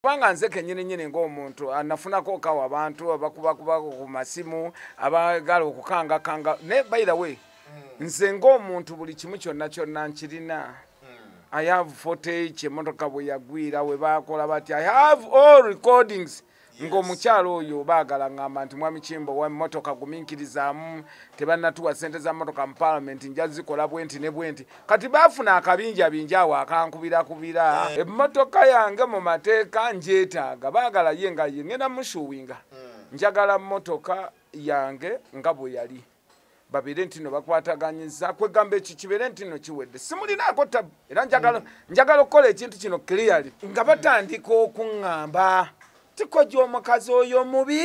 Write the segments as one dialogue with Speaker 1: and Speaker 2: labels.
Speaker 1: Kubanga nze kenyini ng'omuntu anafunako kawa abantu abakuba ku masimu abagala okukanga ne by the way nze ng'omuntu buli kimu kyonna nkirina. I have footage emotoka bwe yagwira we bakola bati I have all recordings. Ng'omukyalo oyo baagala ngamba nti mwami Kimbo wa motoka guminkirizamu tebannatuwa sente za motoka mu parliament njazikola bwenti ne bwenti kati baafuna akabinja awo akankubira emmotoka yange mu mateeka njeetaaga baagala ye nga ye ngenda mushuwinga njagala motoka yange nga bwe yali babire ntino bakwataganyiza kwegamba ekyo kibere ntino kiwedde simulinako tabu era njagala okukola ekintu kino clearly nga batandika okuŋŋamba tikojo omukazi oyo mubi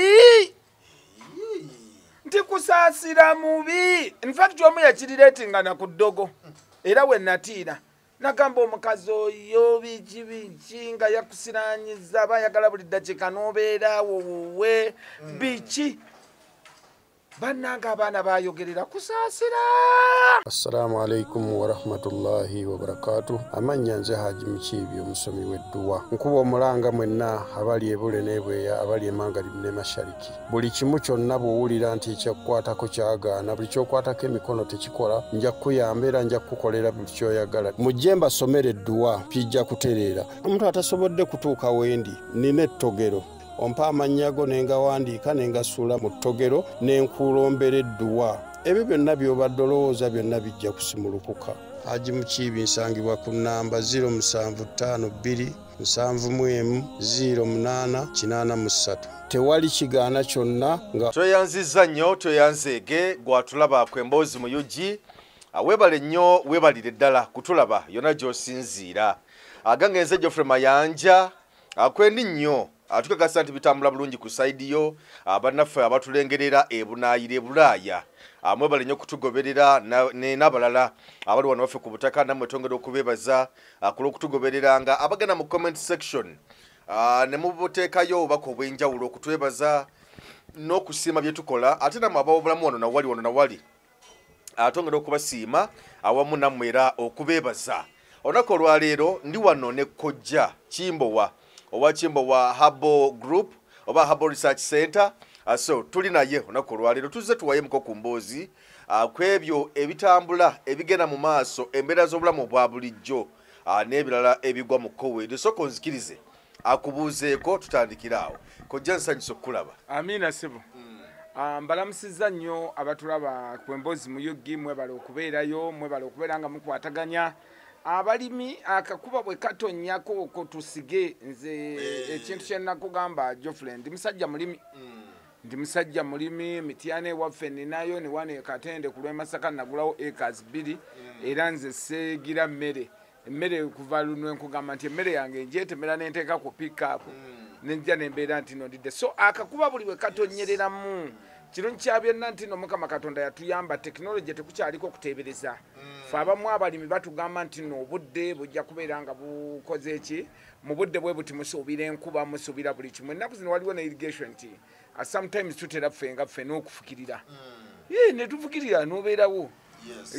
Speaker 1: ntikusaasira mubi in fact omu yakirireetinga na ku ddogo era we natiira nagamba omukazi oyo biki nga yakusiranyiza bayagala buli ddakiika n'obeeraawo wuwe biki bannanga abaana bayogerera kusaasira.
Speaker 2: Assalamu alaikum wa rahmatullahi wa barakatuh. Amanya nze Haji Mukiibi omusomi w'edduwa. Nkuba omulanga mwenna abali ebule n'ebweya abali emangalibi ne mashariki. Buli kimu kyonna bw'owulira nti ekyakukwatako kyagaana buli ky'okwatako emikono tekikola nja kukuyamba era nja kukukolera buli ky'oyagala. Mujje mbasomere edduwa kijja kutereera. Omuntu atasobodde kutuuka wendi nina ettogero. Ompa amanyago nengawandiika nengasula mu ttogero nenkulombera edduwa. Ebyo byonna by'obadde olowooza byonna bijja kusimulukuka. Haji Mukiibi nsangibwa ku nnamba 0752 tewali kigaana kyonna nga
Speaker 3: tweyanziza nnyo tweyanzeege gwatulaba kwemboozi mu yugi weebale nnyo weebalire ddala kutulaba yonna gy'osinziira agangenze Geoffrey Mayanja akwendi nnyo atukakasa nti bitambula bulungi ku saidi yo abannaffe abatulengerera ebunaayira ebulaaya mwebale nnyo kutugoberera n'abalala abali wano waffe ku butaka nammwe twongera okubeebaza olw'okutugoberera nga abagenda mu comment section ne mubuteekayo obubaka obw'enjawulo okutwebaza n'okusiima bye tukola ate nammwe abawobulamu wano nawali twongera okubasiima awamu nammwe era okubeebaza olunaku olwaleero ndi wano ne Kkojja Kimbowa owa Kimbowa Herbal Group oba Herbal Research Center so tuli naye olunaku olwaleero tuzze tuwayemuko ku mboozi kwebyo ebitambula ebigenda mu maaso embeera z'obulamu obwa bulijjo n'ebirala ebigwa mu kkoweedi soko nzikirize akubuuzeeko tutandikira awo Kkojja nsanyusa okukulaba.
Speaker 1: Amiina ssebo. Mbalamusizza nnyo abatulaba ku emboozi mu yugi mwebale okubeerayo mwebale okubeera nga mukwataganya abalimi akakuba bwe katonnyako okwo tusige nze ekintu kye nakugamba Geoffrey ndi musajja mulimi Mityana ewaffe ninayo ne wane Katende ku lw'Emasaka nagulawo acres 2 era nze seegira emmere kuva lunwe nkugamba nti emmere yange njetemera n'enteeka ku pick-up nenja nembeera nti nondidde so akakuba buli bwe katonyereramu kino nkya byonna nti no Mukama Katonda yatuyamba technology tekukyaliko kuteebereza fe abamu abalimi batugamba nti no obudde bujja kubeera nga bukoze eki mu budde bwe buti musuubira enkuba musuubira buli kimu ennaku zino waliwo ne irrigation nti sometimes tutera ffe n'okufukirira ne tufukirira n'obeerawo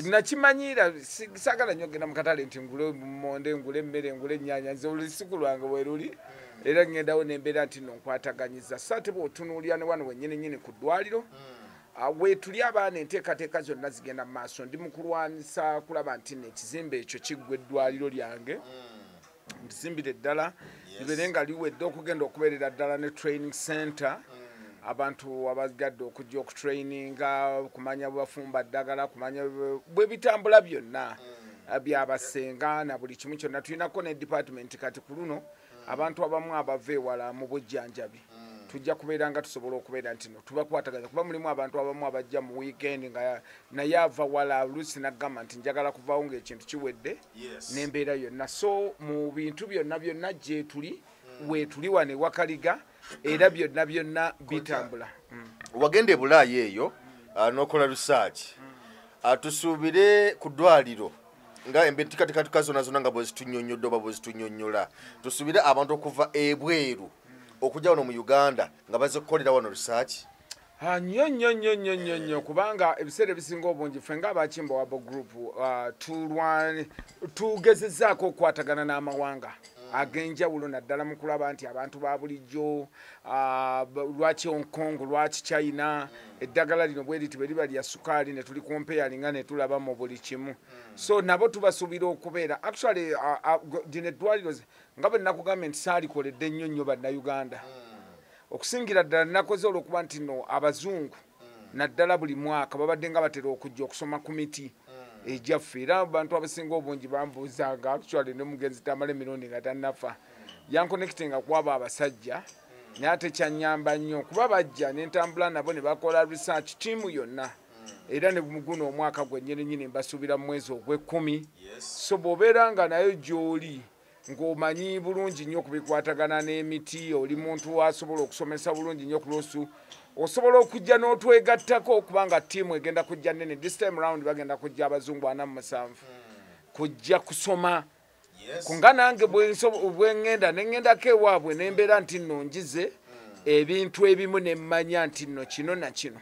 Speaker 1: nakimanyira saagala nnyo ogenda mu katale nti ngule monde ngule emmere ngule ennyaanya nze olusiku lwange bwe luli era ngendawo nembeera nti nonkwataganyiza sate bw'otunuulira ne wano wennyini ku ddwaliro weetuli abaana enteekateeka zonna zigenda mu maaso ndi mu kulwanisa kulaba nti n'ekizimbe ekyo kiggwa eddwaliro lyange ndizimbire ddala libeere nga liwedde okugenda okubeerera ddala ne training center abantu abagadde okujja okutraininga kumanya bwebafumba ddagala kumanya bwe bitambula byonna byabasenga na buli kimu kyonna tulinako ne department kati ku luno abantu abamu abava ewala mu bujjanjabi tujja kubeera nga tusobola okubeera nti no tubakwataganya kuba mulimu abantu abamu abajja mu weekend nga naye ava wala oluusi naggamba nti njagala kuvaawo ng'ekintu kiwedde n'embeera yonna so mu bintu byonna gye tuli weetuli wano ewakaliga era byonna bitambula.
Speaker 3: Wagenda e Bulaaya eyo n'okola research tusuubire ku ddwaliro nga embeetikatika zonna nga bwe zitunyonnyodde oba bwe zitunyonnyola tusuubire abantu okuva ebweru okujja wano mu Uganda nga bazze kukolera wano research
Speaker 1: nnyo kubanga ebiseera ebisinga obungi ffe ng'aba Kimbowa Herbal Group tugezezzaako okukwatagana n'amawanga agenjawulo naddala mu kulaba nti abantu ba bulijjo lwaki Hong Kong lwaki China eddagala lino bwe liti bwe liba lya sukaali ne tuli kumpeyalinga ne tulaba mu buli kimu so nabo tubasuubira okubeera actually dino eddwaliro nga bwe nakugambye nti saalikoledde nnyo nnyo bannayuganda okusingira ddala nakoze olwokuba nti no abazungu naddala buli mwaka babadde nga batera okujja okusoma komiti ejjaffe era abantu abasinga obungi bambuuzanga actually ne mugenzi tamala emirundi nga tannafa yankonekitinga kwaba abasajja naye ate kyanyamba nnyo kuba bajja nentambula nabo ne bakola research tiimu yonna era ne guno omwaka gwennyini mbasuubira mu mwezi ogw'ekkumi so bw'obeera nga naye gy'oli ng'omanyi bulungi nnyo kubikwatagana n'emiti oli muntu asobola okusomesa bulungi nnyo ku luusu osobola okujja n'otwegattako okubanga ttiimu egenda kujja nene this time round bagenda kujja abazungu 47 kujja kusoma kunga nange bwengenda nengendako ewaabwe nembeera nti nno njize ebintu ebimu nemmanya nti nno kino na kino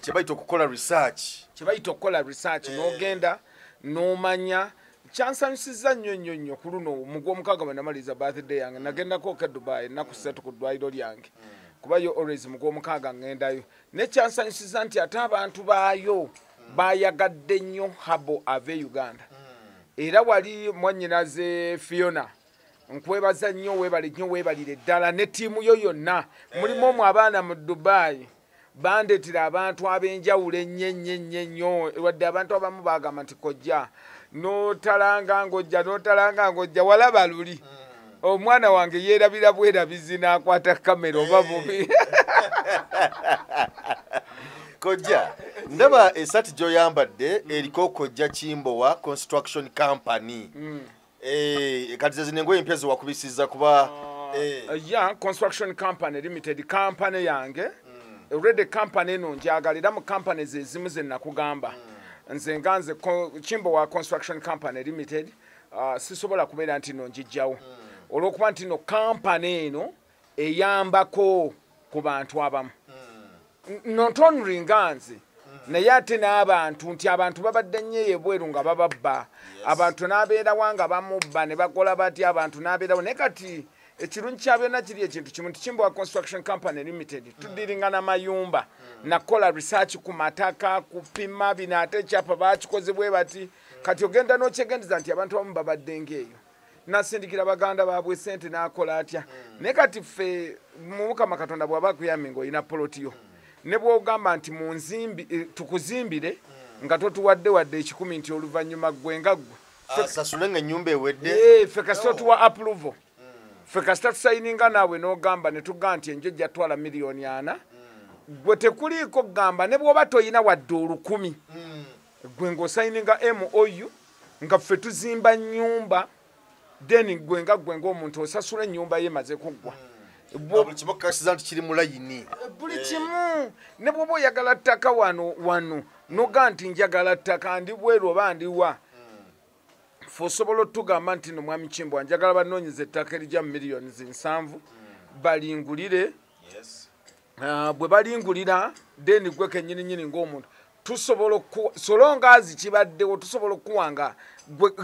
Speaker 3: kyebayita okukola research
Speaker 1: n'ogenda n'omanya kyansanyusiza nnyo ku luno mugw'omukaaga bwe namaliza birthday yange nagendako ke Dubai ennaku 3 ku ddwaliro lyange kuba yo always mugw'omukaaga ngendayo ne kyansanyusiza nti ate abantu baayo bayagadde nnyo habo ave Uganda era wali mwannyinaze Fiona nkwebaza nnyo weebalire ddala ne ttiimu yo yonna mulimu omwo abaana mu Dubai bandetera abantu ab'enjawulo ennyo wadde abantu abamu baagamba nti kojja n'otalanga ng'ojja walaba luli omwana wange yeerabira bwerabizi n'akwata kamera oba bubi
Speaker 3: kojja ndaba esati gy'oyambadde eriko kojja Kimbowa Construction Company kati zino engoye empya zewakubisiza kuba
Speaker 1: Construction Company Limited company yange already company eno njagalira mu company zezimu ze nakugamba nze nganze Kimbowa Construction Company Limited sisobola kubeera nti no njijjawo olw'okuba nti no company eno eyambako ku bantu abamu not only nganze naye ate n'abantu nti abantu babadde nnyo ebweru nga bababba abantu n'abeerawo nga bamubba ne bakola bati abantu n'abeerawo naye kati ekirungi kya byonna kiri ekintu kimu nti Kimbowa Construction Company Limited tudiringa n'amayumba nakola research ku mataka kupima bino ate ekyapa bakikoze bwe bati kati ogenda n'okyegendeza nti abantu abamu babadde ng'eyo nasindikira baganda baabwe sente n'akola atya naye kati ffe Mukama Katonda bw'aba akuyambye ng'olina polotiyo ne bw'ogamba nti tukuzimbire nga totuwadde ekikumi nti oluvannyuma gwenga gwe
Speaker 3: asasule nga ennyumba ewedde
Speaker 1: ffe kasita tuwa approval ffe kasita tusayininga naawe n'ogamba ne tugamba nti enjo ejja twala miliyoni 4 gwe tekuliiko gamba ne bw'oba toyina wadde 10,000 gwe ng'osayininga MOU nga ffe tuzimba nnyumba then gwe ng'omuntu osasula ennyumba ye emaze kuggwa
Speaker 3: buli kimu okukakasiza nti kiri mu layini
Speaker 1: buli kimu ne bw'oba oyagala ttaka wano noga nti njagala ttaka ndi bweru oba ndiwa ffe osobola otugamba nti no mwami Kimbowa njagala banoonyeza ettaka erijja mu miliyoni 7 balingulire bwe balingulira then gwe kennyininyini ng'omuntu tusobola solonga zikibaddewo tusobola okuwanga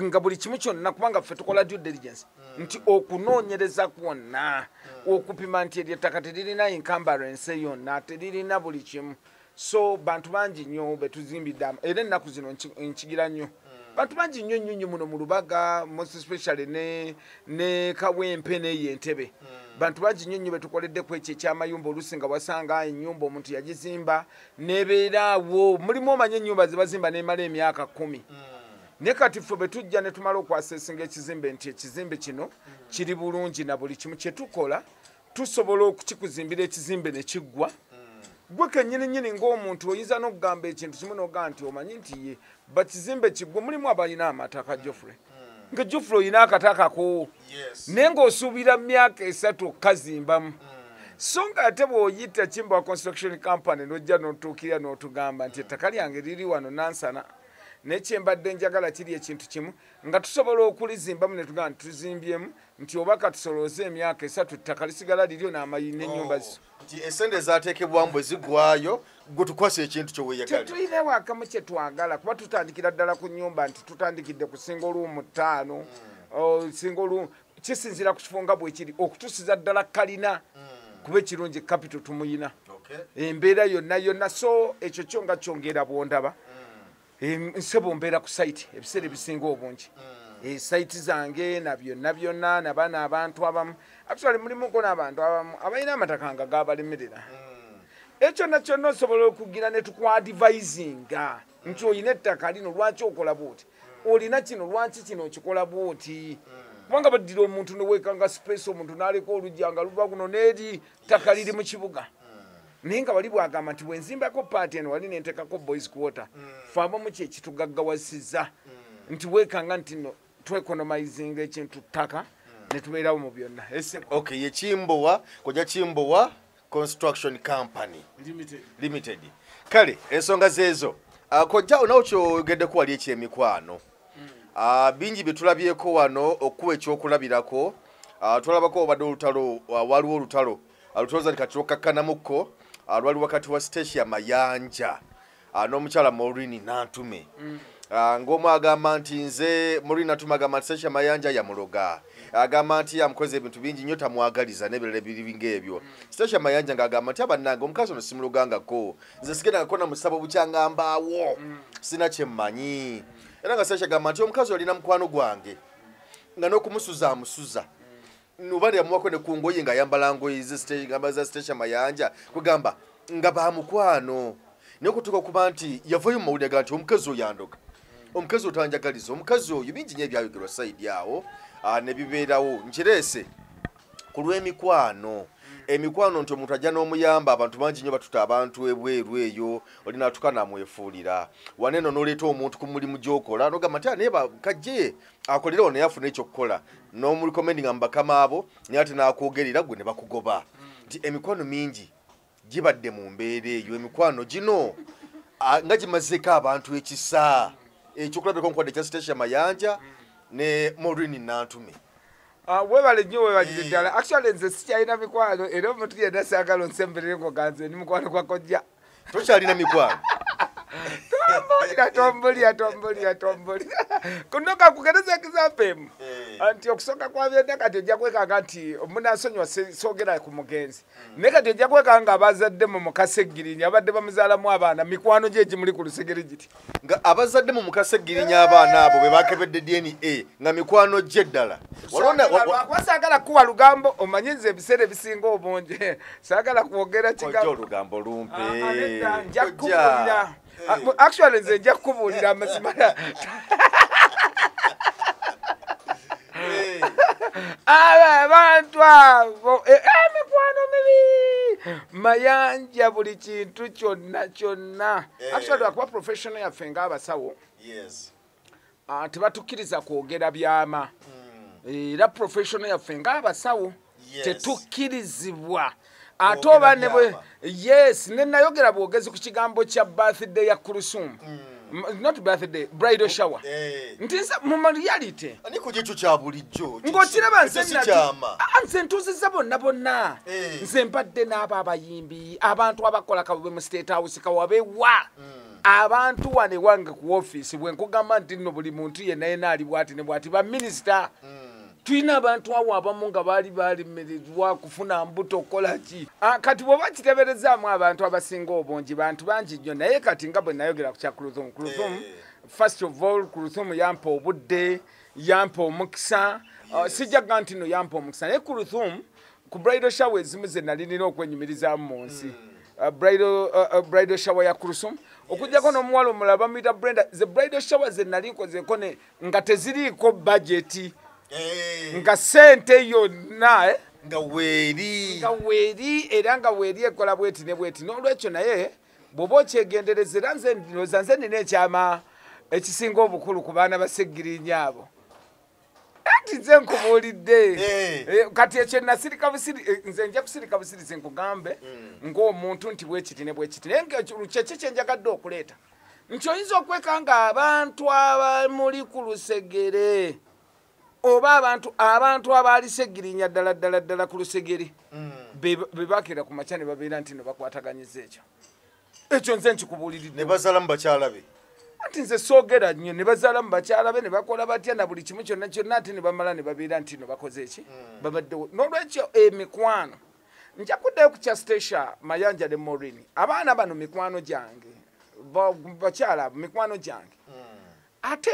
Speaker 1: nga buli kimu kyonna kubanga ffe tukola due diligence nti okunoonyereza kwonna okupima nti eryo ettaka teririna encumbrance yonna teririna buli kimu so bantu bangi nnyo betuzimbidde era ennaku zino nkigira nnyo bantu bangi nnyo muno mu Lubaga most especially ne Kawempe n'eyo Entebbe bantu bangi nnyo betukoledde ku ekyo ekyamayumba oluusi nga wasanga ennyumba omuntu yagizimba nebeeraawo mulimu omanye ennyumba zebazimba nemala emyaka 10 naye kati ffe betujja ne tumala okwasesinga ekizimbe nti ekizimbe kino kiri bulungi na buli kimu kyetukola tusobola okukikuzimbira ekizimbe ne kiggwa gwe kennyininyini ng'omuntu oyinza n'okugamba ekintu kimu n'ogamba nti omanyi nti ye bakizimbe kiggwe mulimu abalina amataka Geoffrey nga Geoffrey oyina akatakako naye ng'osuubira myaka 3 okukazimbamu so nga ate bw'oyita Kimbowa Construction Company n'ojja n'otuukira n'otugamba nti ettaka lyange liri wano Nansana nekyembadde njagala kiri ekintu kimu nga tusobola okulizimbamu ne tugamba nti tuzimbyemu nti oba katusolooze emyaka 3 ettaka lisigala liryo n'amayina ennyumba zo
Speaker 3: nti esente ezaateekebwamu bwe zigwayo gwe tukwasa ekintu kyeweeyagala
Speaker 1: tetuyinewo akamu kye twagala kuba tutandikira ddala ku nnyumba nti tutandikidde ku single room 5 single room kisinzira ku kifunga bwe kiri okutusiza ddala kalina kuba ekirungi capital tumuyina embeera yonna so ekyo kyo nga kyongera bwondaba nsebo mbeera ku site ebiseera ebisinga obungi site zange na byonna nabaana abantu abamu actually mulimuko n'abantu abamu abalina amataka nga gabalemerera ekyo nakyo nosobola okugira ne tukwadvisinga nti oyina ettaka lino lwaki okola bwoti olina kino lwaki kino okikola bwoti kubanga baddira omuntu newekanga space omuntu n'aleka olujja nga luva kuno n'eri ttaka liri mu kibuga naye nga wali bwagamba nti bwenzimbako paati eno wali nentekako boys quarter faabamu kyekitugaggawasiza nti wekanga nti no twekonomizinga ekintu ttaka netubeerawo mu byonna
Speaker 3: okay yekimbowa koja kimbowa construction company limited kale ensonga zezo kojja onawo kyogeddeko wali ekyemikwano bingi byetulabyeko wano okuwa ekyokulabirako tulabako obadde olutalo waliwo olutalo lutoza nikatiokakanamukko lwali wakati wa Stacia Mayanja n'omukyala Maureen Nantume ng'omu agamba nti nze Maureen Nantume agamba nti Stacia Mayanja yamuloga agamba nti yamukoze ebintu bingi nnyo tamwagaliza n'ebirala ebiri ng'ebyo Stacia Mayanja ng'agamba nti abannange omukazi ono simulogangako nze sigendangako na musabo bukyangambaawo sina kyemmanyi era nga Stacia agamba nti omukazi olina mukwano gwange nga n'okumusuza amusuza nubali yamuwako ne kungoye nga yambala ngoye za Stacia Mayanja kugamba nga bamukwano n'okutuuka kuba nti yavayo mu mawulire nti omukazi oyo yandoga omukazi otanjagaliza omukazi oyo bingi nnyo ebyayogerwa sayidi awo ne bibeerawo nkireese ku lw'emikwano emikwano nti omuntu ajja n'omuyamba abantu bangi nnyo batuta abantu ebweru eyo olina atukana mwefuulira waneno n'oleeta omuntu ku mulimu gy'okola n'ogamba nti naye kajje akolerewo naye afuna ekyokukola n'omulikomendinga mu bakama abo naye ate n'akwogerera gwe ne bakugoba nti emikwano mingi gibadde mu mbeera eyo emikwano gino nga gimazeeko abantu ekisa ekyokulabirako nkuwadde ekya Stacia Mayanja ne Maureen Nantume
Speaker 1: webale nnyo webalire ddala actually nze sikyalina mikwano era omuntu yenna saagala onsemberere ngoganze ni mukwano gwa kojja
Speaker 3: tokyalina mikwano
Speaker 1: tombulira kuno kakugereza example emu nti okusooka kwa byonna kati ojja kwekanga nti omunasonyiwa soogera ku mugenzi naye kati ojja kwekanga nga abazadde mu Mukaseggirinya abadde bamuzaalamu abaana mikwano gye egimuli ku lusegere giti
Speaker 3: nga abazadde mu Mukaseggirinya abaana abo be bakebedde DNA nga mikwano gye ddala
Speaker 1: lwakuba saagala kuwa lugambo omanyi nze ebiseera ebisinga obungi saagala kwogera kigambo
Speaker 3: olugambo lumpe
Speaker 1: nja kukubuulira actually nze nja kukubuulira amazima abantu abo emikwano mibi Mayanja buli kintu kyonna actually lwakuba professional yaffe ng'abasawo tebatukkiriza kwogera byama era professional yaffe ng'abasawo tetukkirizibwa ate oba ne bwe yes nenayogera bwogezi ku kigambo kya birthday ya Kulthum not birthday bridal shower nti mu reality
Speaker 3: aniko gyecho kya bulijjo
Speaker 1: ng'okiraba nze ntuuziza bonna nze mbadde n'abo abayimbi abantu abakola kawe mu State House kawabewa abantu wane wange ku office bwe nkugamba nti nno buli muntu yenna ali bwati ne bwati ba minister tulina abantu awo abamu nga baali balemererwa kufuna mbuto okukola ki kati bw'oba kiteberezaamu abantu abasinga obungi bantu bangi nnyo naye kati nga bwe nayogera ku kya Kulthum first of all Kulthum yampa obudde yampa omukisa sijjaga nti no yampa omukisa naye Kulthum ku bridal shower ezimu ze nali nina okwenyumirizaamu mu nsi bridal shower ya Kulthum okujjako n'omuwala omulala bamuyita Brenda ze bridal shower ze nali nkozeeko nga teziriiko budgeti nga sente yonna
Speaker 3: nga weeri
Speaker 1: era nga weeri ekola bweti ne bweti n'olwekyo naye bw'oba okyegendereza era nze ndowooza nze nina ekyama ekisinga obukulu ku baana baseggirinya abo ati nze nkubuulidde kati ekyo nasirika busiri nze nja kusirika busirizi nkugambe ng'omuntu nti bwekiti ne bwekiti naye kyeki kyenjagadde okuleeta nti oyinza okwekanga abantu abamuli ku lusegere oba abantu abaali Seggirinya ddala ku lusegere bebakira ku makya ne babeera nti no bakwataganyiza ekyo nze nkikubuuliridde
Speaker 3: ne bazala mu bakyala be
Speaker 1: anti nze soogera nnyo ne bazaala mu bakyala be ne bakola batya na buli kimu kyonna kyonna ate ne bamala ne babeera nti no bakoze eki babaddewo n'olwekyo emikwano nja kuddayo ku kya Stacia Mayanja ne Maureen abaana bano mikwano gyange bakyala mikwano gyange ate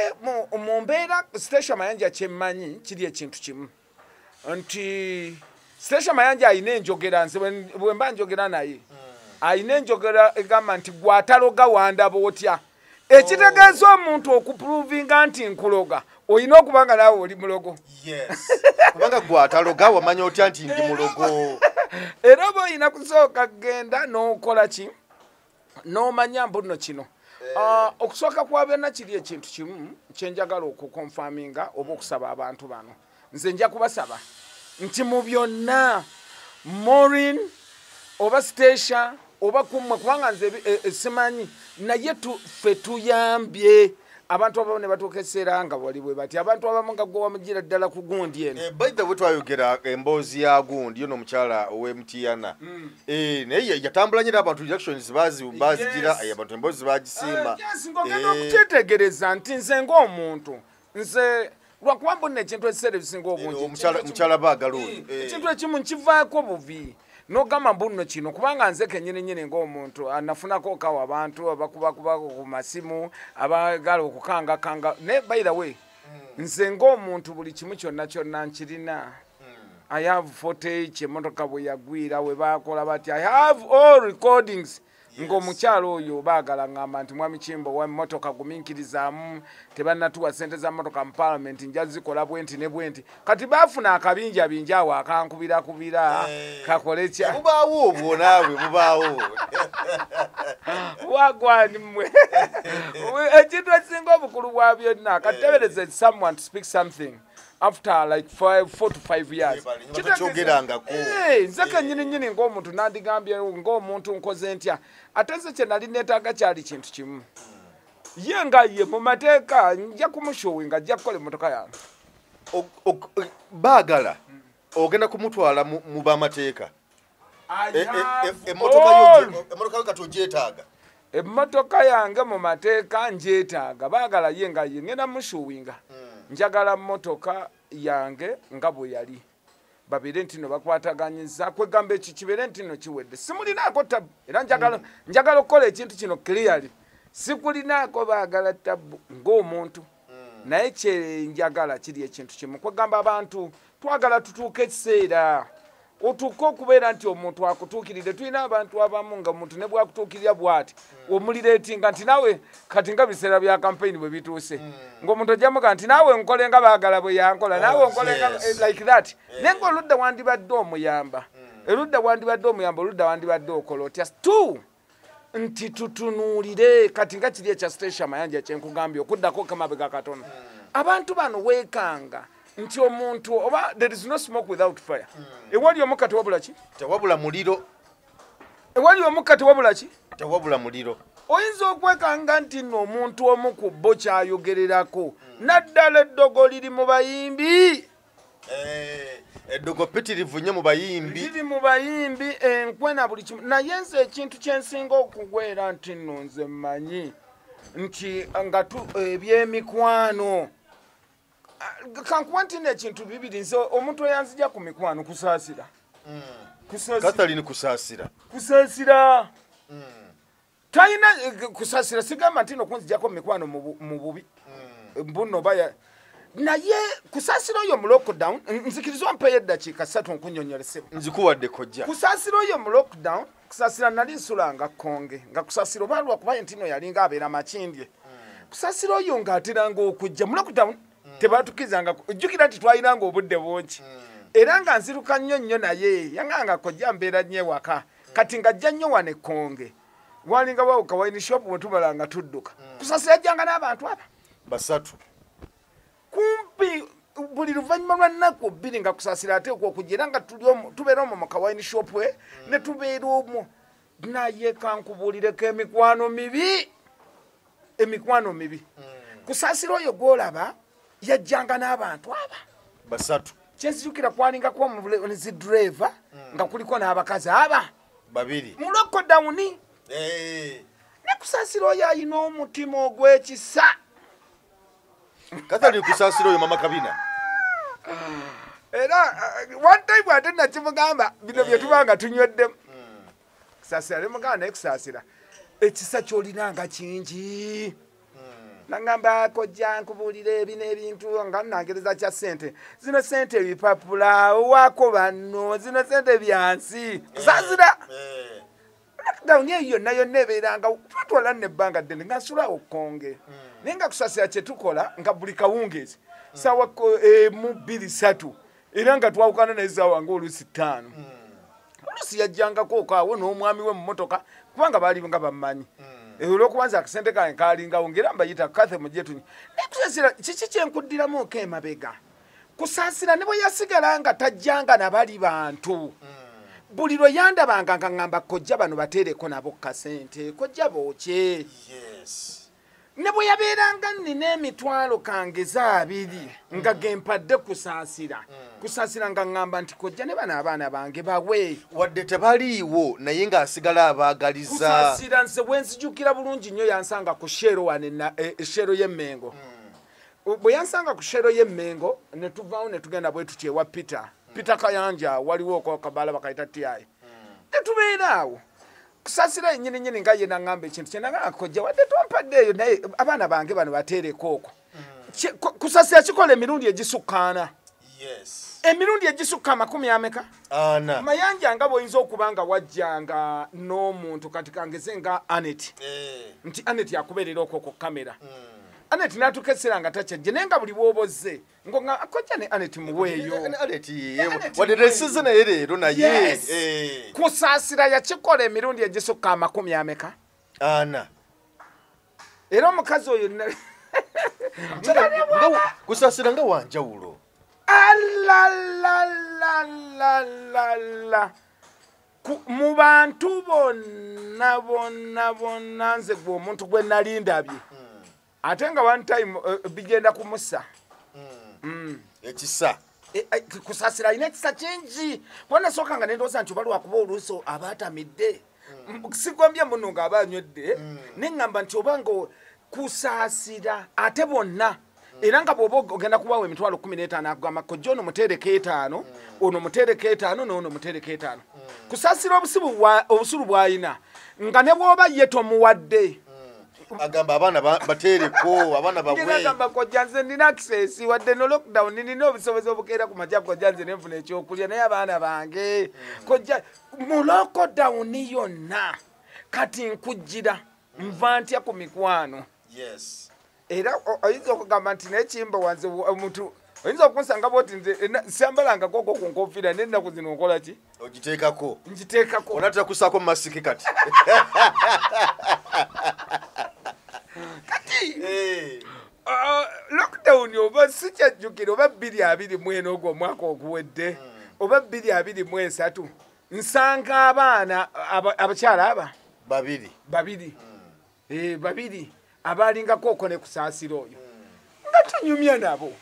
Speaker 1: mu mbeera Stacia Mayanja kyemmanyi kiri ekintu kimu nti Stacia Mayanja ayina enjogera nze bwe mba njogera naye ayina enjogera egamba nti gwataloga wandaba otya ekitegeeza omuntu okuprovinga nti nkuloga oyina okubanga naawe oli mulogo
Speaker 3: kubanga gwataloga wamanya otya nti ndi mulogo
Speaker 1: era oba oyina kusooka kgenda n'okola ki n'omanya mbuno kino okusooka kwa byonna kiri ekintu kimu kyenjagala okukonfaminga oba okusaba abantu bano nze nja kubasaba nti mu byonna Maureen oba Stacia oba kummwe kubanga nze simanyi naye ffe tuyambye abantu abamu ne batuuka ekiseera nga wali bwe bati abantu abamu nga gwe wamugira ddala ku gundi eno
Speaker 3: by the way twayogera emboozi ya gundi yono omukyala ow'emutiana naye yatambula nyo n'abantu reactions bazigira abantu emboozi bagisimba
Speaker 1: ngogenda okukyetegereza nti nze ng'omuntu nze lwakuba mbonna ekintu ekiseera ebisinga obungi
Speaker 3: omukyala baagala oyo
Speaker 1: ekintu ekimu nkivaako bubi n'ogamba mbuno kino kubanga nze kennyini ng'omuntu anafunako kawa abantu abakubakubako ku masimu abagala okukangakanga naye by the way nze ng'omuntu buli kimu kyonna nkirina I have footage emmotoka bwe yagwira we bakola bati I have all recordings ng'omukyalo oyo baagala ngamba nti mwami Kimbo wa mmotoka guminkirizaamu tebannatuwa ssente za mmotoka mu parliament nja zikola bwenti ne bwenti kati baafuna akabinjabinja awo akankubira kakole kya
Speaker 3: bubaawo obwo naawe bubaawo
Speaker 1: wagwani mmwe ekintu ekisinga obukulu bwa byonna katebereze someone to speak something after like 4 to 5 years nze kennyini ng'omuntu nandigambye ng'omuntu nkoze ntya ate nze kye nali neetaaga kyali kintu kimu ye nga ye mu mateeka nja kumushowinga ajja kukola emmotoka yange
Speaker 3: baagala ogenda kumutwala mu bamateeka emmotoka yo kati ogyetaaga
Speaker 1: emmotoka yange mu mateeka ngyetaaga baagala ye nga ye ngenda mushowinga njagala mmotoka yange nga bwe yali babeere nti no bakwataganyiza kwegamba ekyo kibeere nti no kiwedde simulinaako tabu era njagala okukola ekintu kino clearly sikulinaako baagala tabu ng'omuntu naye kyenjagala kiri ekintu kimu kwegamba abantu twagala tutuuke ekiseera otuuke okubeera nti omuntu akutuukirire tulina abantu abamu nga omuntu ne bwakutuukirira bw'ati omulireetinga nti nawe kati nga biseera bya kampeyini bwe bituuse ng'omuntu ojjamuga nti naawe nkole nga baagala bwe yankola naawe nkole like that naye ng'oludda wandibadde omuyamba oludda wandibadde okola otya tu nti tutunuulire kati nga kiri ekya Stacia Mayanja kyenkugambye okuddako kamabega katono abantu bano weekanga nti omuntu oba there is no smoke without fire ewali omukka tewabula ki
Speaker 3: tewabula muliro
Speaker 1: ewali omukka tewabula ki
Speaker 3: tewabula muliro
Speaker 1: oyinza okwekanga nti nno omuntu omu ku bo kyayogererako naddala eddogo liri mu bayimbi
Speaker 3: eddogo pitirivu nnyo mu bayimbi
Speaker 1: liri mu bayimbi enkwe na buli kimu naye nze ekintu kyensinga okugwera nti nno nze mmanyi nti nga ebyemikwano kankuba nti n'ekintu bibiri nze omuntu eyanzija ku mikwano kusaasira
Speaker 3: Catherine
Speaker 1: kusaasira talina kusaasira sigamba nti nokunzijako mu mikwano mu bubi mbuno baya naye kusaasira oyo mu lockdown nzikiriza mpeyo eddakiika 3 nkunyonyolesemu
Speaker 3: nzikuwadde kojja
Speaker 1: kusaasira oyo mu lockdown kusaasira nali nsulanga konge nga kusaasira oba lwakuba ntino yalinga abeera makindye kusaasira oyo ng'ateranga okujja mu lockdown tebatukizanga ojjukira nti twaliranga obudde bungi era nga nziruka nnyo naye yanganga kojja mbeera nnyo ewaka kati ng'ajja nnyo wane konge walinga wawo kawayini shop bwe tubalanga tudduka kusaasira ajjanga n'abantu aba
Speaker 3: basatu
Speaker 1: kumpi buli luvannyuma lwa nnaku 2 nga kusaasira ate okwokuja era nga tubeera omwo mu kawayini shop we ne tubeera omwo naye kankubuulireko emikwano mibi kusaasira oyo gw'olaba yajjanga n'abantu aba
Speaker 3: basatu
Speaker 1: kyenzijukira kwalingako omuzi driver nga kuliko n'abakazi aba
Speaker 3: babiri
Speaker 1: mu lockdown ne kusaasira oyo alina omutima ogw'ekisa
Speaker 3: Kathali kusaasira oyo mama Kabina
Speaker 1: era one time ate nakimugamba bino bye tubanga tunyweddemu kusaasira ne muganda naye kusaasira ekisa ky'olina nga kingi nangamba kojja nkubuulira ebi n'ebintu nga nangereza kya ssente zino ssente ebipapula wako banno zino ssente byansi kusaasira lockdown eyo yonna yonna ebeeranga twatwala nebbanga ddene nga nsulawo konge naye nga kusaasira kyetukola nga buli kawungeezi sawa 1-2-3 era nga twawukana naezaawa ngaoluusi 5 oluusi yajjangako okaawo n'omwami we mu motoka kubanga baali nga bammanyi olwokubanza akasente kange kalingawo ngera mbayita kathe mujetunyi nekusaasira kiki kyenkuddiramu ko emabega kusaasira ne bwe yasigala nga tajjanga nabali bantu buli lwe yandabanga nga ŋŋamba kojja bano bateereko nabo kasente kojja bookye ne bwe yabeeranga nnina emitwalo kange zaabiri nga gempadde kusaasira nga ŋŋamba nti kojja ne bano abaana bange bawe
Speaker 3: wadde tebaliiwo naye ng'asigala abaagaliza
Speaker 1: kusaasira nze bwe nzijukira bulungi nnyo yansanga ku shero wane eshero y'emmengo bwe yansanga ku shero y'emmengo ne tuvaawo ne tugenda bwe tutyewa Peter Kayanja waliwo okokabala bakayita tiayi tetubeeraawo kusaasira yennyini nga ye naŋŋamba ekintu kyenagamba kojja wadde twampadde eyo naye abaana bange bano bateereko okwo kusaasira kikola emirundi egisukkaana emirundi egisukka 40
Speaker 3: ana
Speaker 1: mayanja nga bw'oyinza okuba nga wajjanga n'omuntu kati kangeze nga Anet nti Anet yakubeerera okwo ku kamera Anet n'atukesera nga takyajje naye nga buli bw'obozze nga kojja ne Anet muweeyo
Speaker 3: wadde tesize naye leero naye
Speaker 1: kusaasira yakikola emirundi egisukka 40
Speaker 3: ana
Speaker 1: era omukazi oyo
Speaker 3: kusaasira nga wanjawulo
Speaker 1: alalalala mu bantu bonna nze gwe omuntu gwe nalindabye ate nga one time bigenda kumussa
Speaker 3: ekisa
Speaker 1: kusaasira alina ekisa kingi bwanasooka nga nendooza nti oba lwakuba oluusi abaatamidde sigombye muno nga aba anywedde neŋŋamba nti oba nga kusaasira ate bonna era nga bw'oba ogenda kubawa emitwalo 15 akugamba kojja ono muteereko 5 ono muteereko 5 n'ono muteereko 5 kusaasira obusulu bw'alina nga ne bw'oba ye tomuwadde
Speaker 3: agamba abaana bateereko abaana
Speaker 1: bagamba kojja nze nina access wadde no lockdown nina obusobozi obukeera ku makya kojja nze nenfuna ekyokulya naye abaana bange kojja mu lockdown yonna kati nkujjira nva ntya ku mikwano era oyinza okugamba nti nekimba wanze omuntu oyinza okunsanga bwoti nze siyambalanga koko ku nkofiira n'ennaku zino nkola ki
Speaker 3: ogiteekako
Speaker 1: ngiteekako
Speaker 3: onatera kusaako mu masiki kati
Speaker 1: kati lockdown oba sikyajjukira oba 2024 ogwo omwaka oguwedde oba 2023 nsanga abaana abakyala aba babiri abalingako okwo ne kusaasira oyo nga tunyumya nabo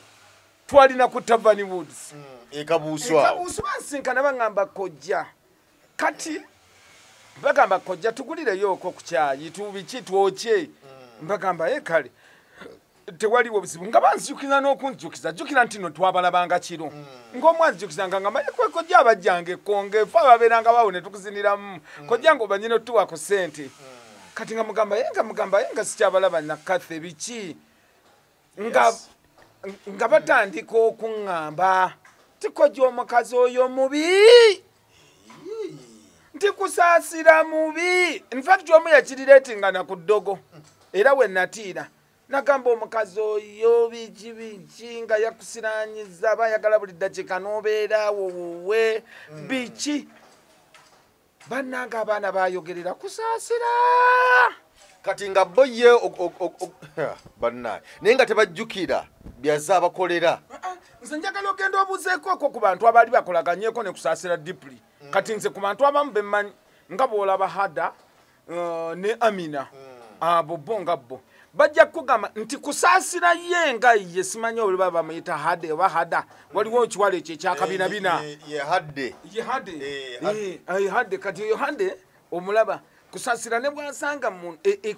Speaker 1: twalina ku Tavern Woods
Speaker 3: ekabuuswa
Speaker 1: bansinkana baŋŋamba kojja kati bagamba kojja tugulireyo okwo ku kyayi tubiki twokye mbagamba kale tewaliwo buzibu nga banzijukira n'okunjukiza jjukira nti no twabalabanga kiro ng'omwanzijukizanga nga maye kojja abajjanga ekkonge fe ababeeranga bawo ne tukuziniramu kojja ng'obanyine otuwa ku ssente kati nga mugamba nga sikyabalaba nakathe biki nga batandika okuŋŋamba tikojja omukazi oyo mubi nti kusaasira mubi infact omu yakirireetingana ku ddogo era we natiira nagamba omukazi oyo biki nga yakusiranyiza bayagala buli ddakiika n'obeeraawo wuwe biki bannanga abaana bayogerera kusaasira
Speaker 3: kati nga bo ye bannaye naye nga tebajjukira byaza abakolera
Speaker 1: nze njagala ogenda obuzeeko okwo ku bantu abaali bakolaganyeko ne kusaasira dipuli kati nze ku bantu abamu bemmanyi nga bw'olaba Hada ne Amina abo bo nga bo bajja kugamba nti kusaasira ye nga ye simanyi oli baba bamuyita Hade oba Hada waliwo ekiwalo ekyo ekyakabinabina
Speaker 3: ye Hade
Speaker 1: kati oyo Hade omulaba kusasira ne bwasanga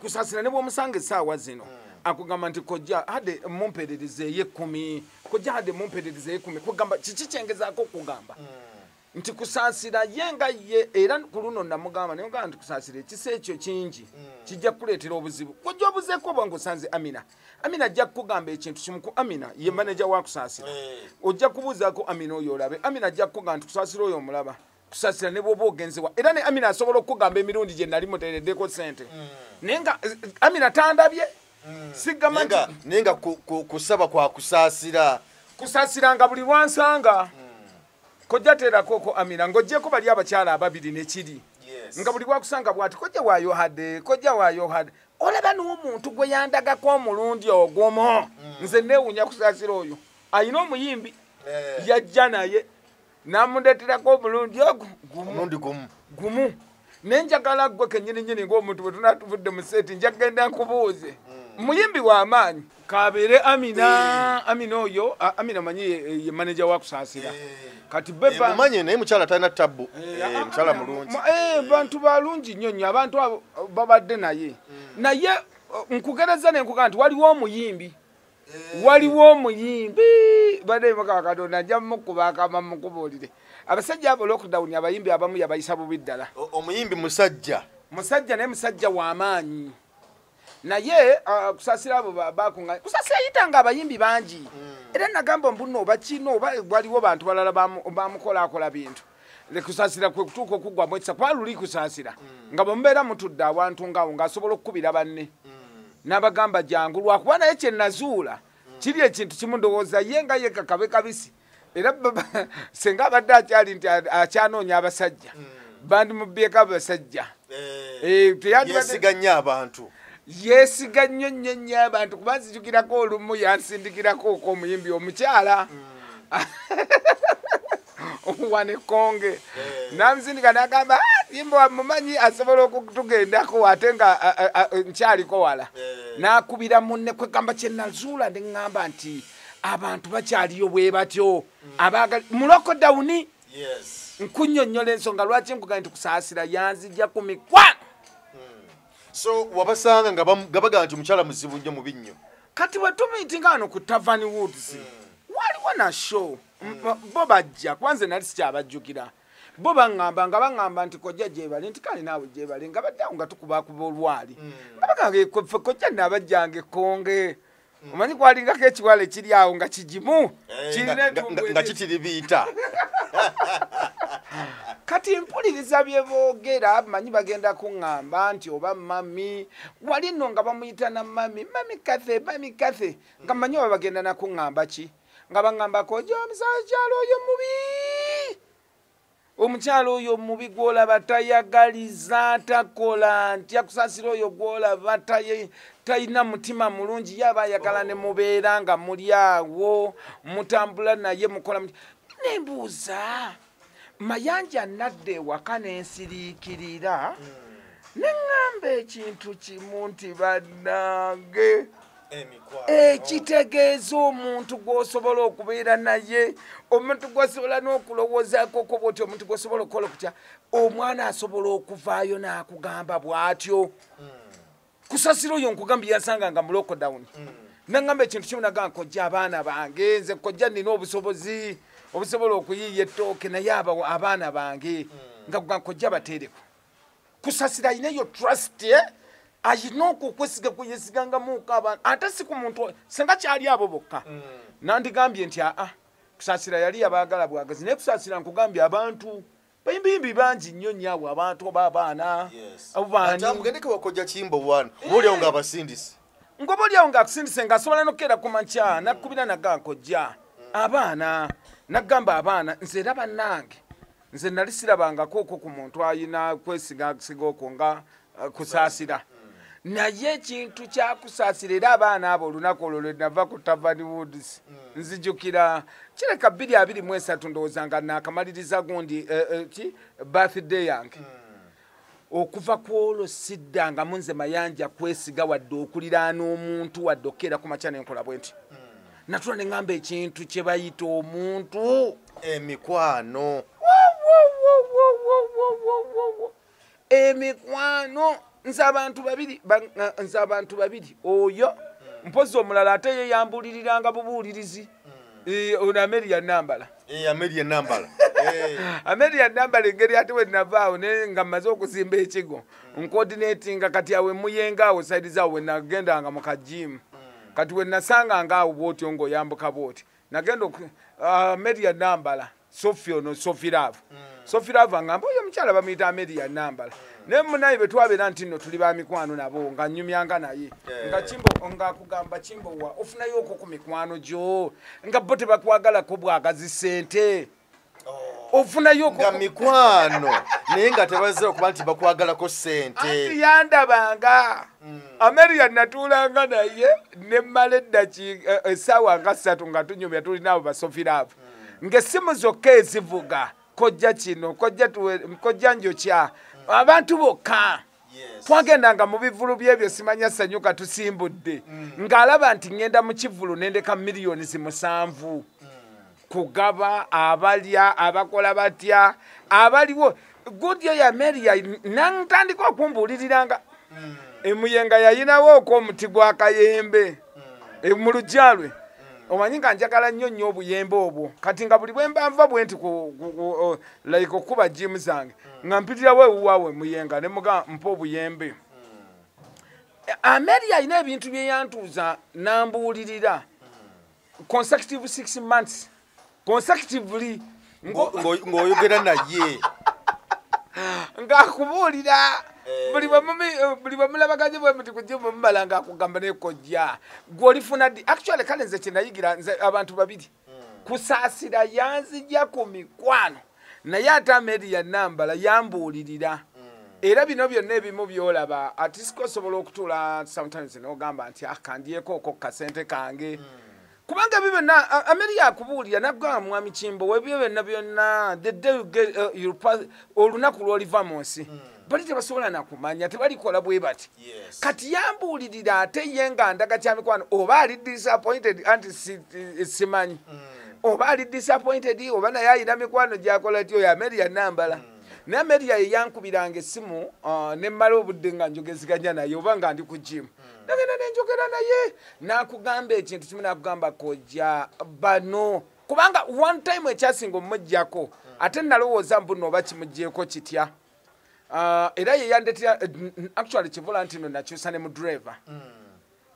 Speaker 1: kusasira ne bwomusanga essaawa zino akugamba nti kojja hade mumperereze ye 10 kojja hade mumperereze ye 10 kugamba kiki kyengezaako okugamba nti kusasira yenga ye era ku luno namugamba naye nga nti kusasira ekisa ekyo kingi kijja kukuleetera obuzibu kojja obuzeeko oba ng'osanze Amina ajja kukugamba ekintu kimu ku Amina ye manager wa kusasira ojja kubuuzaako Amina oyo olabe Amina ajja kukugamba nti kusasira oyo omulaba kusasira ne bw'oba ogenzewa era ne Amina asobola okukugamba emirundi gye nali muteereddeko ssente naye nga Amina tandabye sigamba nti
Speaker 3: naye nga kusaba kwa kusasira
Speaker 1: nga buli lwansanga kojja teerako ko Amina ng'oggyeko bali abakyala ababiri nekiri nga buli lwakusanga bw'ati kojja waayo hadde olaba n'omuntu gwe yandagako omulundi ogwomo nze neewuunya kusasira oyo ayina omuyimbi yajja naye namundeeterako omulundi ogwo gumu nenjagala gwe kenyininyini ng'omuntu bwe tunatuvudde mu seeti njagenda nkubuuze muyimbi w'amaanyi kabeere Amina oyo Amina manyi ye manager wa kusasira kati beba
Speaker 3: mumanye naye mukyala talina tabbu mukyala mulungi
Speaker 1: bantu balungi nnyo abantu abo babadde naye nkugereza nenkugamba nti waliwo omuyimbi badde mukama Katonda nja mukuba akama mukubuulire abasajja abo lockdown abayimbi abamu yabayisa bubi ddala
Speaker 3: omuyimbi musajja
Speaker 1: naye musajja w'amaanyi naye kusasira abo bakunga kusasira yitanga abayimbi bangi era nagamba mbuno oba kino oba waliwo bantu balala bamukolakola bintu kusasira kwe kutuuka okugwamu ekisa kuba luli kusasira nga bwemubeera mutudde awantu ngaawo ng'asobola okukubira banne n'abagamba jangu lwakuba naye kyenazuula kiri ekintu kimu ndowooza ye nga ye kakabe kabisi era senga abadde akyali nti akyanoonya abasajja bandimubbyeko abasajja
Speaker 3: yesiga nnyo abantu
Speaker 1: yesiga nnyo abantu kuba nzijukirako olumu yansindikirako oko omuyimbi omukyala wane konge namusindika nagamba yimba mumanyi asobola okutugendako ate nga nkyaliko wala nakubira munne kwegamba kyenazuula neŋŋamba nti abantu bakyaliyo bwe batyo mu lockdown nkunnyonnyola ensonga lwaki nkugaa nti kusasira yanzijja ku mikwano
Speaker 3: so wabasanga nga bagamba nti omukyala muzibu nnyo mubi nnyo
Speaker 1: kati bwe tumiitinga wano ku Tavern Woods waliwo na show bo bajja kwanze nali sikyabajjukira bo baŋŋamba nti kojja gyebali nti kale naawe gyebali nga badde awo nga tukubakuba olwali nga bagamba kojja naabajjanga ekkonge omanyi kwalingako ekiwala ekiri awo nga kigimu
Speaker 3: nga kitiribiita
Speaker 1: kati mpuliriza bye boogera manyi bagenda kuŋŋamba nti oba mami wali nno nga bamuyita na mami kathe nga manyi oba bagenda nakuŋŋamba ki nga baŋŋamba kojja omukyalo oyo mubi omukyalo oyo mubi gwolaba tayagaliza takola ntya kusasira oyo gwolaba talina mutima mulungi yaba ayagala ne mubeera nga muli awo mutambula naye mukola nembuuza Mayanja nadde ewaka nensiriikirira neŋŋamba ekintu kimu nti bannange ekitegeeza omuntu gw'osobola okubeera naye omuntu gw'osobola n'okulowoozaako ko bwoti omuntu gw'osobola okukola okutya omwana asobola okuvaayo n'akugamba bw'atyo kusasira oyo nkugambye yansanganga mu lockdown naŋŋamba ekintu kimu nagamba kojja abaana bange nze kojja nina obusobozi obusobola okuyiiya ettooke naye abaana bange nga kugamba kojja bateereko kusasira ayina eyo trust ayina okukwesiga kweyesigangamuuko abantu ate si ku muntu senga kyali abo bokka nandigambye nti kusasira yali abaagala bwagazi naye kusasira nkugambye abantu bayimbi bangi nnyo nnyawo abantu oba abaana
Speaker 3: mugendeke wakojja kiyimbo bwana obaolyawo ngaabasindise
Speaker 1: ngoba olyawo ngaakusindise ngaasobola nokukeera ku makya nakubira nagankojja abaana nagamba abaana nze era bannange nze nali sirabangako okwo ku muntu ayina kwesigasiga okwo nga kusaasira naye ekintu kyakusaasira era abaana abo olunaku olwo lwe nava ku Tavern Woods nzijukira kireka 2023 ndowooza nga nakamaliriza gundi birthday yange okuva ku olwo siddangamu nze Mayanja kwesiga wadde okuliraana omuntu wadde okukeera ku makya nenkola bwe nti natula neŋŋamba ekintu kye bayita omuntu
Speaker 3: emikwano
Speaker 1: emikwano nze abantu babiri oyo mpozi omulala ate ye yambuliriranga bubuulirizi ono Amelia Nambala Amelia Nambala engeri ate we navaawo nga mmaze okuzimba ekigo ncoordinatinga kati awe muyenga awo saidi zaawo we nagendanga mu kajimu kati we nasanganga awo bwotyo ng'oyambuka bwoti nagenda Amelia Nambala Sophie ono Sophie Love angamba oyo omukyala bamuyita Amelia Nambala naye munaye bwe twabeera nti nno tuli ba mikwano nabo nga nnyumyanga naye nga Kimbo nga kugamba Kimbo wa ofunayo okwo ku mikwano gyo nga bo tebakwagalako bwagazi ssente ofunayo
Speaker 3: nga mikwano naye nga tebazira okuba nti bakwagalako ssente
Speaker 1: yandabanga Amelia natuulanga naye nemmala eddakiika essaawa nga 3 nga tunyumya tulinaabo ba Sophie Love ng'essimu zokka ezivuga kojja kino kojja njokya abantu bokka twagendanga mu bivulu byebyo simanya sanyuka tusimbudde ng'alaba nti ngenda mu kivulu nendeka miliyoni 7 kugaba abalya abakola batya abaliwo gudyo ya Amelia nantandika okumbuuliriranga emuyenga yayinawo okw'omuti gwa kayembe mu lujalwe omanyi nga njagala nnyo obuyembe obwo kati nga buli bwe mba nva bwe nti like okuba jimu zange nga mpitirawo ewuwaawe muyenga ne muga mpa obuyembe Amelia alina ebintu bye yantuuza nambuulirira consecutive 6 months consecutively
Speaker 3: ng'oyogera naye
Speaker 1: ng'akubuulira buli bamulabaganye bwe muti kujimu mumala ng'akugamba nekojja gw'olifuna ddi actually kale nze kyenayigira nze abantu babiri kusaasira yanzijja ku mikwano naye ate Amelia Nambala yambuulirira era bino byonna ebimu byolaba ati sikosobola okutuula sometimes n'ogamba nti kandyeko okwo kasente kange kubanga ebyo byonna Amelia akubuulira naggwa mwami Kimbo webyo byonna the day you get olunaku lw'oliva mu nsi bali tebasobola nakumanya tebalikola bwe bati kati yambuulirira ate ye nga ndaga kya mikwano oba ali disappointed anti simanyi oba ali disappointed oba naye ayina mikwano gyakola ti oyo Amelia Nambala naye Amelia ye yankubiranga essimu ne mmala obudde nga njogeziganya naye oba nga ndi ku jimu nagenda nenjogera naye nakugamba ekintu kimu nakugamba kojja bano kubanga one time ekyasinga omumuggyako ate nalowooza mbu nooba kimuggyeko kitya era ye yandetera actually kivula nti no nakyusa ne mu driver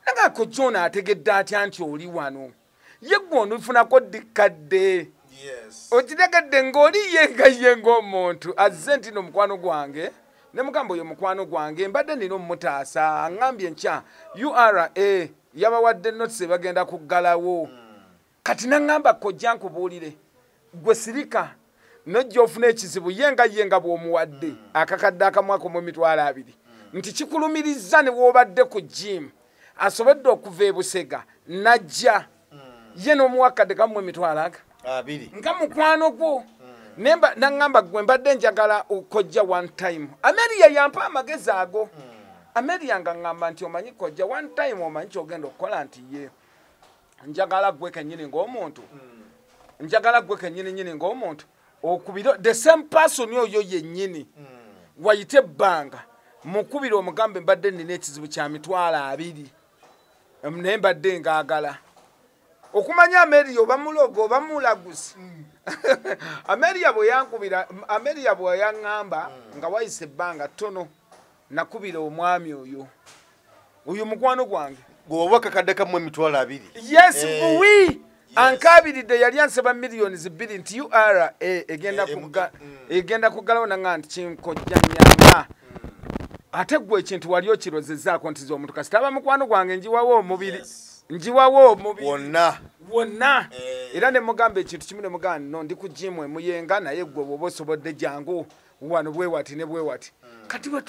Speaker 1: nanga kojona ategedde atya nti oli wano ye gwono ufunako dikadde okitegedde ng'oli ye ng'omuntu azze nti no mukwano gwange ne mugamba oyo mukwano gwange mbadde nina omutaasa aŋŋambye nkya URA yabawadde notisi bagenda kuggalawo kati naŋŋamba kojja nkubuulire gwe sirika nojja ofuna ekizibu ye nga bw'omuwadde akakadde akamwaka mu 2,000 nti kikulumiriza ne woobadde ku jimu asobodde okuva e Busega najja ye n'omuwakadde kamu 2,200 nga mukwano gwo naŋŋamba gwe mbadde njagala okojja one time Amelia yampa amagezi ago Amelia nga ŋŋamba nti omanyi kojja one time omanyi kyogenda okukola nti ye njagala gwe kennyini ng'omuntu njagala gwe kennyini ng'omuntu okubira the same person oyo yennyini wayite ebbanga mukubira omugambe mbadde nina ekizibu kya 2,000 naye mbadde ngaagala okumanya Amelia oba mulogo oba mulaguzi Amelia bwe yaŋŋamba nga wayise ebbanga ttono nakubira omwami oyo mukwano gwange
Speaker 3: gwoba kakadde kamu 2,000
Speaker 1: yes buwi ankabiridde yali ansaba miliyoni 2 nti URA egenda kuggalawo naŋŋamba nti kinkojja nnyanga ate gwe ekintu wali okirozezzaako nti z'omuntu kasita aba mukwano gwange njiwawo omubiri wonna era ne mugamba ekintu kimu ne mugamba no ndi ku jimu emuyenga naye gwe bw'oba osobodde jangu wano bwewati ne bwewati kati bwe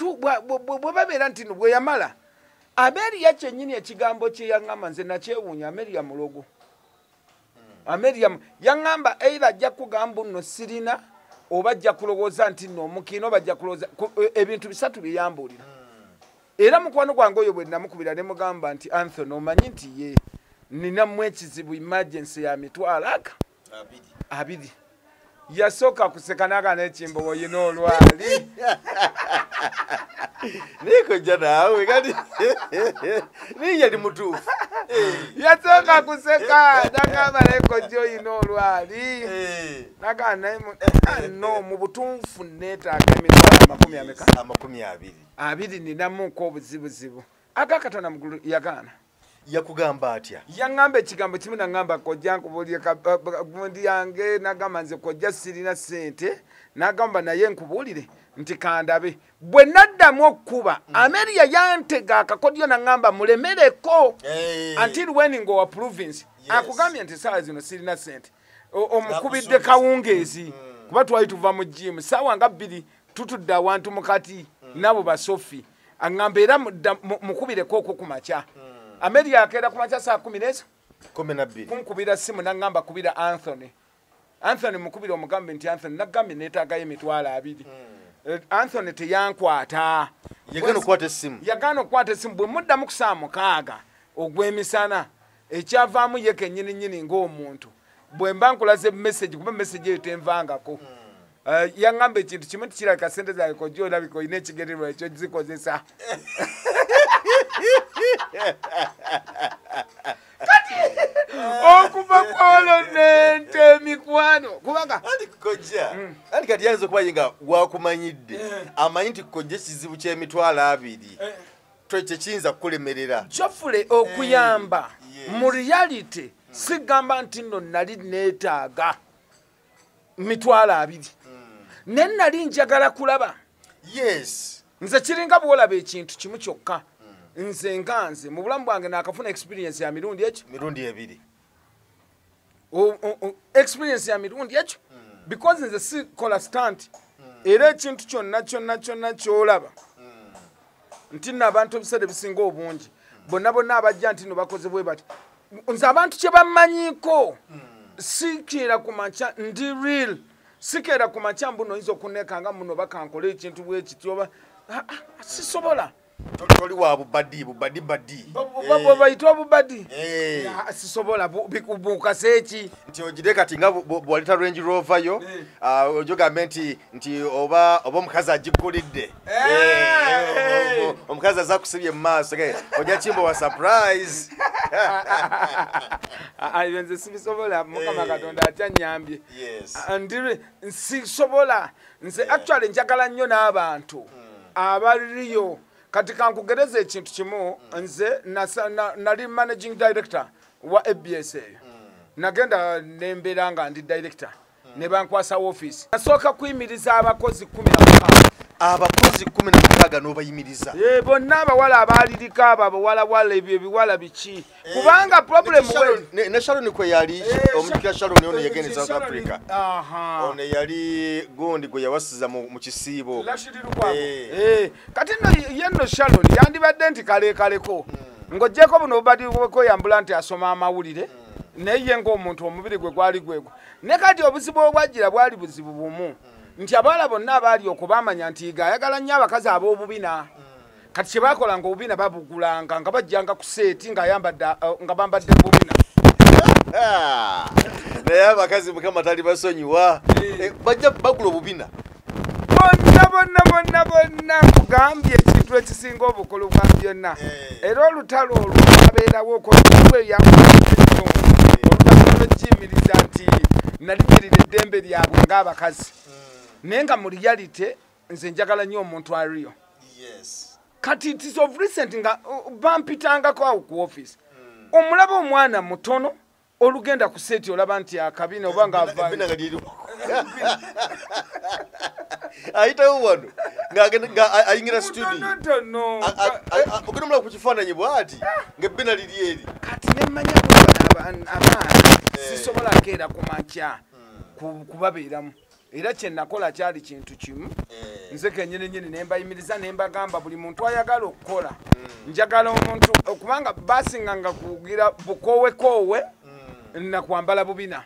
Speaker 1: babeera nti no bwe yamala Amelia kyennyini ekigambo kye yaŋŋamba nze nakyewuunya Amelia mulogo Amelia yaŋŋamba eira ajja kugamba nno sirina oba ajja kulowooza nti nno omukiina oba ajja kulowooza ebintu 3 bye yambuulira era mukwano gwange oyo bwe namukubira ne mugamba nti Anthony omanyi nti ye ninamu ekizibu emergency ya 2,200 yasooka kuseka naga n'ekimbo woyina olwali
Speaker 3: Niko jana kati ni yali mutufu
Speaker 1: yatoka kuseka nakaba leko jo inolwali naka no mu butunfu neta akemitwala makumi ameka
Speaker 3: amakumi abiri
Speaker 1: ninamu ko buzibuzibu akakatona mugulu yakana
Speaker 3: yakugamba atya
Speaker 1: yangambe kigambo kimu nangamba kojja nkubulye gundi yange nagamanze kojja sirina sente nagamba naye nkubulire nti kandabe bwe naddamu okuba Ameria yantega akakodyo nangamba mulemereko until when ngo wa province akugambye nti saa zino sirina sente omukubidde kawungeezi kuba twali tuva mu gym sawa nga 2 tutudde awantu mukati nabo basofi angamba era mukubireko okwo kumacha Ameria akera kumacha saa
Speaker 3: 12
Speaker 1: kumukubira simu nangamba kubira Anthony mukubira omugambe nti Anthony nagambe netagayo emitwalo 2 Anthony teyankwata yagano kwata esimu bwe mudda mu kusaamu kaaga ogwemisana ekyavaamu ye kennyini ng'omuntu bwe mba nkulaze message kuba message eyo tenvangako yaŋŋamba ekintu kimu tikiraka sente zawe kojja olabika olina ekigendererwa ekyo zikozesa okuva kwolo nente mikwano kubanga
Speaker 3: andi kati yayinza okuba yenga wakumanyidde amanyi nti kojja ekizibu ky'emitwalo 2 twekyo kiyinza kukulemerera
Speaker 1: jofule okuyamba mu reality sigamba nti nno nali neetaaga mitwalo 2 ne nali njagala kulaba nze kiringa bwolaba ekintu kimu kyokka nze nganze mu bulamu bwange nakafuna experience ya mirundi ekyo experience ya mirundi ekyo because nze sikola stunt era ekintu kyonna kyolaba nti nno abantu ebiseera bisinga obungi bonna abajja nti no bakoze bwe bati nze abantu kye bamanyiko sikira ku macha ndi real sikera ku macha mbuno oyinza okunekanga muno bakankola ekintu bwekityo sisobola
Speaker 3: toli wa bubadi
Speaker 1: bayitwa obubadi sisobola bukaseki
Speaker 3: nti ogire kati nga bwaleta Range Rover yo ojogambe nti oba omukazi agigulidde omukazi azakusibye mu maaso ojja kimbo wa surprise
Speaker 1: nze sibisobola mukama katonda atya nyambye ndire sisobola nze actually njagala nnyo n'abantu abaliyo kati kankugereza ekintu kimu nze nali managing director wa ABS nagenda nembeera nga ndi director ne bankwasa office nasooka kuyimiriza abakozi 16
Speaker 3: abakozi 16 n'obayimiriza
Speaker 1: bonna abawala abalirika abawala ebyo ebiwala biki kubanga problem
Speaker 3: ne Sharon kwe yali omukira Sharon ono yagenda South Africa ono yali gondi gwe yawasiza mu kisiibo
Speaker 1: kati yenno Sharon yandibadde nti kalekaleko ng'ojjeko buno obubadi ko yambula nti asoma amawulire naye ng'omuntu omubiri gwe gwali gwegwo ne kati obuzibu obwajjira bwali buzibu bumu nti abawala bonna abaali okubamanya nti ayagala nnyo abakazi ab'obubina kati kye bakola nga obubina babugulanga nga bajjanga ku seeti nga bambadde bubina
Speaker 3: naye abakazi mukama tali basonyiwa bajja bagula obubina
Speaker 1: bonna nkugambye ekintu ekisinga obukulu bwa byonna era olutalo olwabeerawo olutalo lwekiyimiriza nti nalimirira eddembe lyabwe ng'abakazi naye nga mu reality nze njagala nnyo omuntu aliyo kati it is of recent nga bampitangako awo ku office omulaba omwana mutono olugenda ku seeti olaba nti akabina oba nga
Speaker 3: ayitawo wano ayingira studio ogenda omulaba ku kifaananyi bw'ati ng'ebbina liri eri
Speaker 1: kati nemmanya abaana sisobola keera ku makya kubabeeramu era kye nakola kyali kintu kimu nze kennyini nembayimiriza nembagamba buli muntu ayagala okukola njagala omuntu okubanga basinganga kugira bukowekoowe nakwambala bubina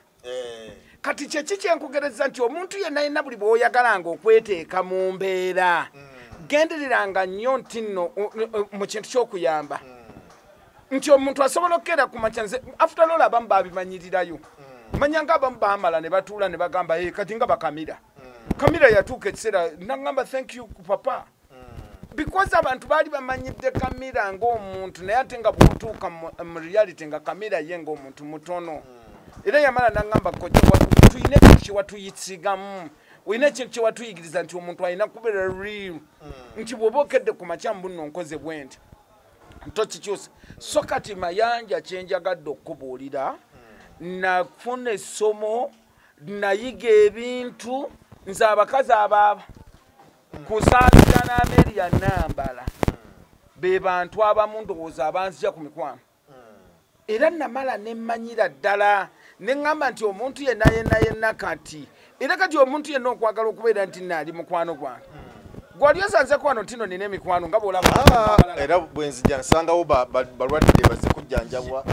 Speaker 1: kati kyeki kyenkugereza nti omuntu yenna yenna buli bw'oyagalanga okweteeka mu mbeera gendereranga nnyo nti nno mu kintu ky'okuyamba nti omuntu asobola okukeera ku makya nze after all abamu babimanyirirayo manya nga abamu baamala ne batuula ne bagamba kati nga bakamira kamira yatuuka ekiseera nagamba thank you papa because abantu bali bamanyidde kamera ng'omuntu naye ate nga bw'otuuka mu reality nga kamera ye ng'omuntu mutono era yamala n'angamba kojja tuyina ekintu kye watuyisigamu olina ekintu kye watuyigiriza nti omuntu alina kubeera real nti bw'oba okedde ku makya mu bunno nkoze bwe nti tokikyusa so kati Mayanja kye njagadde okubuulira nafuna essomo nayiga ebintu nze abakazi abaaba kusaaliza n'ameeri ya Nambala be bantu abamu ndowooza abanzija ku mikwano era namala nemmanyira ddala neŋŋamba nti omuntu yenna kati era kati omuntu yenna okwagala okubeera nti naali mukwano gwange gwali osanzeko wano tino nina emikwano nga bwolaba
Speaker 3: era bwenzija nsangawo balwadde bazze kujjanjabwa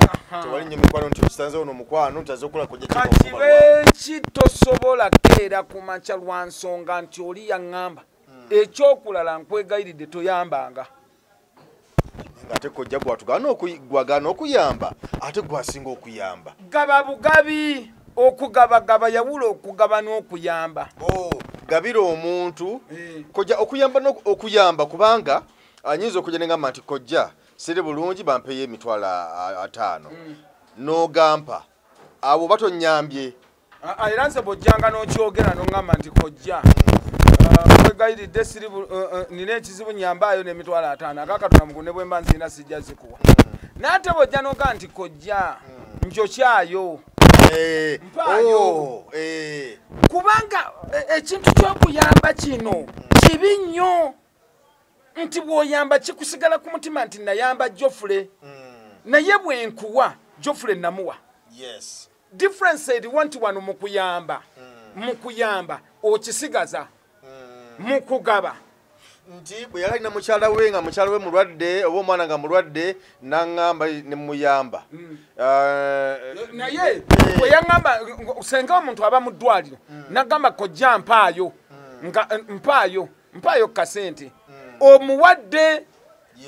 Speaker 3: tewali nnyo mikwano nti okisanzewo ono mukwano ntaze okola kujja
Speaker 1: kati beeki tosobola keera ku makya lwa nsonga nti oli yaŋŋamba ekyokulala nkwegayiridde toyambanga
Speaker 3: ate kojja gwagaana okuyamba ate gwasinga okuyamba
Speaker 1: gaba bugabi okugabagaba yawula okugaba n'okuyamba
Speaker 3: gabira omuntu kojja okuyamba kubanga anyinza okujja nengamba nti kojja siri bulungi bampeyo emitwalo 5 n'ogampa abo batonyambye
Speaker 1: era nze bw'ojjanga n'okyogera n'oŋŋamba nti kojja kwegayiridde nina ekizibu nyambaayo n'emitwalo 5 agakatona mugune bwe mba nzirina sijja zikuwa n'ate bw'ojja n'ogaa nti kojja njokyayo mpaayo kubanga ekintu ky'okuyamba kino kibi nnyo nti bw'oyamba kikusigala ku mutima nti nayamba Jofule naye bwe nkuwa Jofule namuwa difference eriwo nti wano mukuyamba okisigaza mukugaba
Speaker 3: nti bwe yali alina mukyala we nga mukyala we mulwadde oba omwana nga mulwadde n'aŋŋamba ne muyamba
Speaker 1: naye bwe yaŋŋamba senga omuntu aba mu ddwaliro n'agamba kojja mpaayo kasente omuwadde